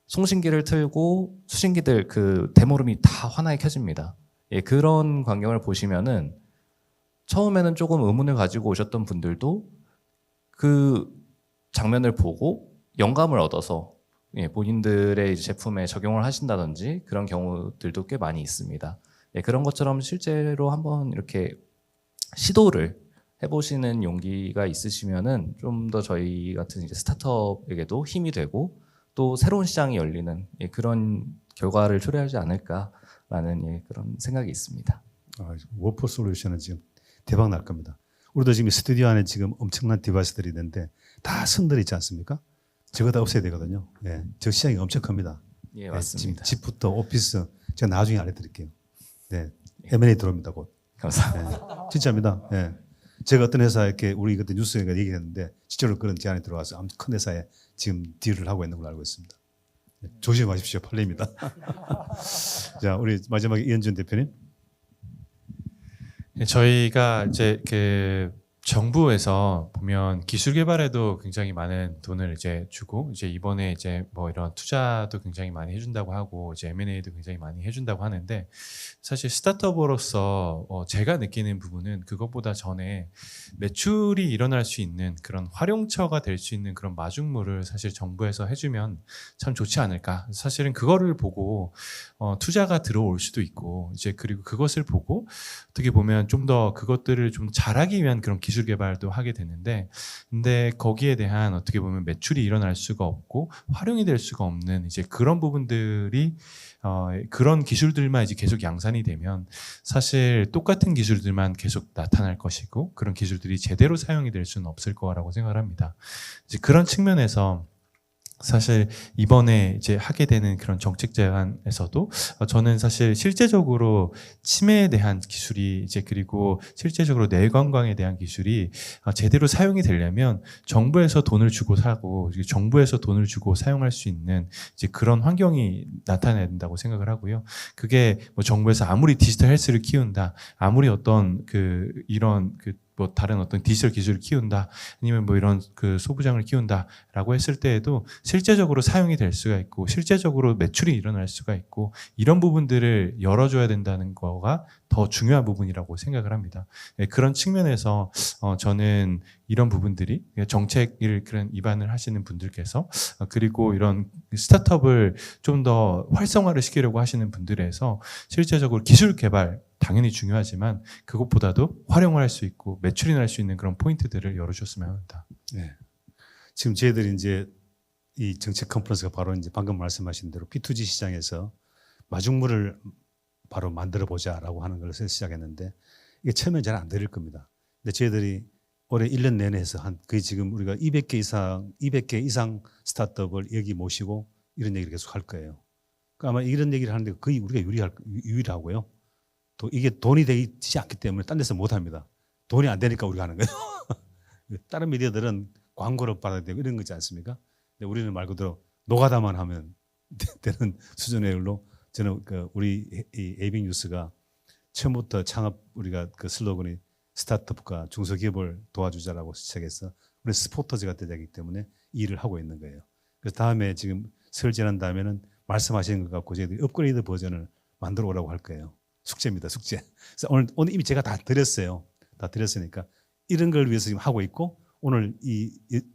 [SPEAKER 5] 송신기를 틀고 수신기들 데모룸이 다 환하게 켜집니다. 그런 광경을 보시면은 처음에는 조금 의문을 가지고 오셨던 분들도 그 장면을 보고 영감을 얻어서 본인들의 제품에 적용을 하신다든지 그런 경우들도 꽤 많이 있습니다. 그런 것처럼 실제로 한번 이렇게 시도를 해보시는 용기가 있으시면은 좀 더 저희 같은 이제 스타트업에게도 힘이 되고 또 새로운 시장이 열리는 예, 그런 결과를 초래하지 않을까라는 예, 그런 생각이 있습니다.
[SPEAKER 1] 워포 솔루션은 지금 대박 날 겁니다. 우리도 지금 스튜디오 안에 지금 엄청난 디바이스들이 있는데 다 선들이 있지 않습니까? 저거 다 없애야 되거든요. 예, 저 시장이 엄청 큽니다.
[SPEAKER 5] 예,
[SPEAKER 1] 네,
[SPEAKER 5] 맞습니다.
[SPEAKER 1] 지금 집부터 오피스 제가 나중에 알려드릴게요. 네, M&A 들어옵니다 곧.
[SPEAKER 5] 감사합니다.
[SPEAKER 1] 네, 진짜입니다. 예. 제가 어떤 회사 이렇게 우리 그때 뉴스에 얘기했는데 실제로 그런 제안이 들어와서 아주 큰 회사에 지금 딜을 하고 있는 걸로 알고 있습니다. 네, 조심하십시오. 팔립니다. 자, 우리 마지막에 이현준 대표님.
[SPEAKER 6] 저희가 이제 그 정부에서 보면 기술 개발에도 굉장히 많은 돈을 이제 주고 이제 이번에 이제 뭐 이런 투자도 굉장히 많이 해준다고 하고 이제 M&A도 굉장히 많이 해준다고 하는데 사실 스타트업으로서 제가 느끼는 부분은 그것보다 전에 매출이 일어날 수 있는 그런 활용처가 될 수 있는 그런 마중물을 사실 정부에서 해주면 참 좋지 않을까. 사실은 그거를 보고 투자가 들어올 수도 있고 이제 그리고 그것을 보고 어떻게 보면 좀 더 그것들을 좀 잘하기 위한 그런 기술 개발도 하게 되는데 근데 거기에 대한 어떻게 보면 매출이 일어날 수가 없고 활용이 될 수가 없는 이제 그런 부분들이 그런 기술들만 이제 계속 양산이 되면 사실 똑같은 기술들만 계속 나타날 것이고 그런 기술들이 제대로 사용이 될 수는 없을 거라고 생각을 합니다. 이제 그런 측면에서 사실 이번에 이제 하게 되는 그런 정책 제안에서도 저는 사실 실제적으로 치매에 대한 기술이 이제 그리고 실제적으로 뇌 건강에 대한 기술이 제대로 사용이 되려면 정부에서 돈을 주고 사고 정부에서 돈을 주고 사용할 수 있는 이제 그런 환경이 나타나야 된다고 생각을 하고요. 그게 뭐 정부에서 아무리 디지털 헬스를 키운다, 아무리 어떤 이런 뭐 다른 어떤 디지털 기술을 키운다 아니면 뭐 이런 그 소부장을 키운다라고 했을 때에도 실제적으로 사용이 될 수가 있고 실제적으로 매출이 일어날 수가 있고 이런 부분들을 열어줘야 된다는 거가 더 중요한 부분이라고 생각을 합니다. 네, 그런 측면에서 저는 이런 부분들이 정책을 그런 입안을 하시는 분들께서 그리고 이런 스타트업을 좀 더 활성화를 시키려고 하시는 분들에서 실제적으로 기술 개발 당연히 중요하지만 그것보다도 활용을 할 수 있고 매출이 날 수 있는 그런 포인트들을 열어줬으면 합니다.
[SPEAKER 1] 네. 지금 저희들이 이제 이 정책 컨퍼런스가 바로 이제 방금 말씀하신 대로 B2G 시장에서 마중물을 바로 만들어 보자라고 하는 것을 시작했는데 이게 처음엔 잘 안 들릴 겁니다. 근데 저희들이 올해 1년 내내 해서 거의 지금 우리가 200개 이상 스타트업을 여기 모시고 이런 얘기를 계속 할 거예요. 그러니까 아마 이런 얘기를 하는데 거의 우리가 유일하고요. 또 이게 돈이 되지 않기 때문에 딴 데서 못 합니다. 돈이 안 되니까 우리가 하는 거예요. 다른 미디어들은 광고를 받아야 되고 이런 거지 않습니까? 근데 우리는 말 그대로 노가다만 하면 되는 수준의 일로 저는 우리 이 에이빙 뉴스가 처음부터 창업 우리가 그 슬로건이 스타트업과 중소기업을 도와주자라고 시작해서 우리 스포터즈가 되기 때문에 이 일을 하고 있는 거예요. 그래서 다음에 지금 설 지난 다음에는 말씀하시는 것 같고 저희들이 업그레이드 버전을 만들어 오라고 할 거예요. 숙제입니다, 숙제. 그래서 오늘 이미 제가 다 드렸어요. 다 드렸으니까 이런 걸 위해서 지금 하고 있고 오늘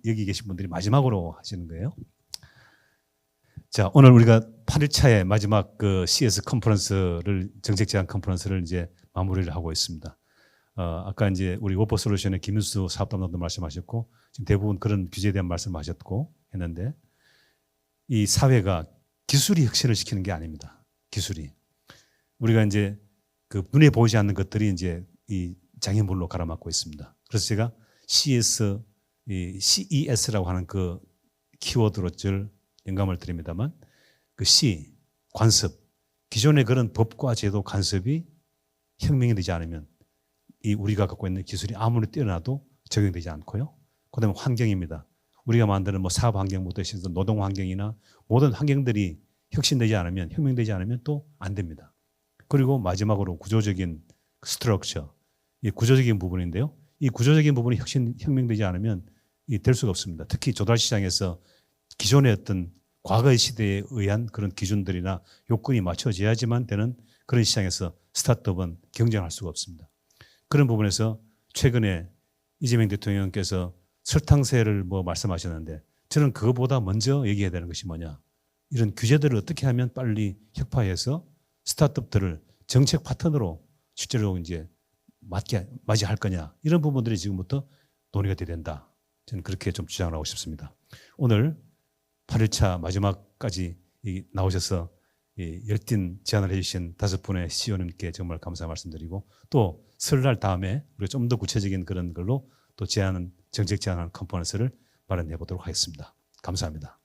[SPEAKER 1] 여기 계신 분들이 마지막으로 하시는 거예요. 자, 오늘 우리가 8일차의 마지막 그 CS 컨퍼런스를 정책 제안 컨퍼런스를 이제 마무리를 하고 있습니다. 아까 이제 우리 워포 솔루션의 김윤수 사업담당도 말씀하셨고 지금 대부분 그런 규제에 대한 말씀하셨고 했는데 이 사회가 기술이 혁신을 시키는 게 아닙니다. 기술이 우리가 이제 그 눈에 보이지 않는 것들이 이제 이 장애물로 가로막고 있습니다. 그래서 제가 CES라고 하는 그 키워드로 줄 영감을 드립니다만 그 C, 관습, 기존의 그런 법과 제도 간섭이 혁명이 되지 않으면 이 우리가 갖고 있는 기술이 아무리 뛰어나도 적용되지 않고요. 그다음에 환경입니다. 우리가 만드는 뭐 사업 환경부터 시작해서 노동 환경이나 모든 환경들이 혁신되지 않으면 혁명되지 않으면 또 안 됩니다. 그리고 마지막으로 구조적인 스트럭처, 이 구조적인 부분인데요. 이 구조적인 부분이 혁명되지 않으면 될 수가 없습니다. 특히 조달 시장에서 기존의 어떤 과거의 시대에 의한 그런 기준들이나 요건이 맞춰져야지만 되는 그런 시장에서 스타트업은 경쟁할 수가 없습니다. 그런 부분에서 최근에 이재명 대통령께서 설탕세를 뭐 말씀하셨는데 저는 그거보다 먼저 얘기해야 되는 것이 뭐냐. 이런 규제들을 어떻게 하면 빨리 혁파해서 스타트업들을 정책 파트너로 실제로 이제 맞이할 거냐 이런 부분들이 지금부터 논의가 돼야 된다. 저는 그렇게 좀 주장을 하고 싶습니다. 오늘 8일차 마지막까지 나오셔서 열띤 제안을 해주신 5분의 CEO님께 정말 감사 말씀드리고 또 설날 다음에 우리가 좀 더 구체적인 그런 걸로 또 정책 제안하는 컨퍼런스를 마련해 보도록 하겠습니다. 감사합니다.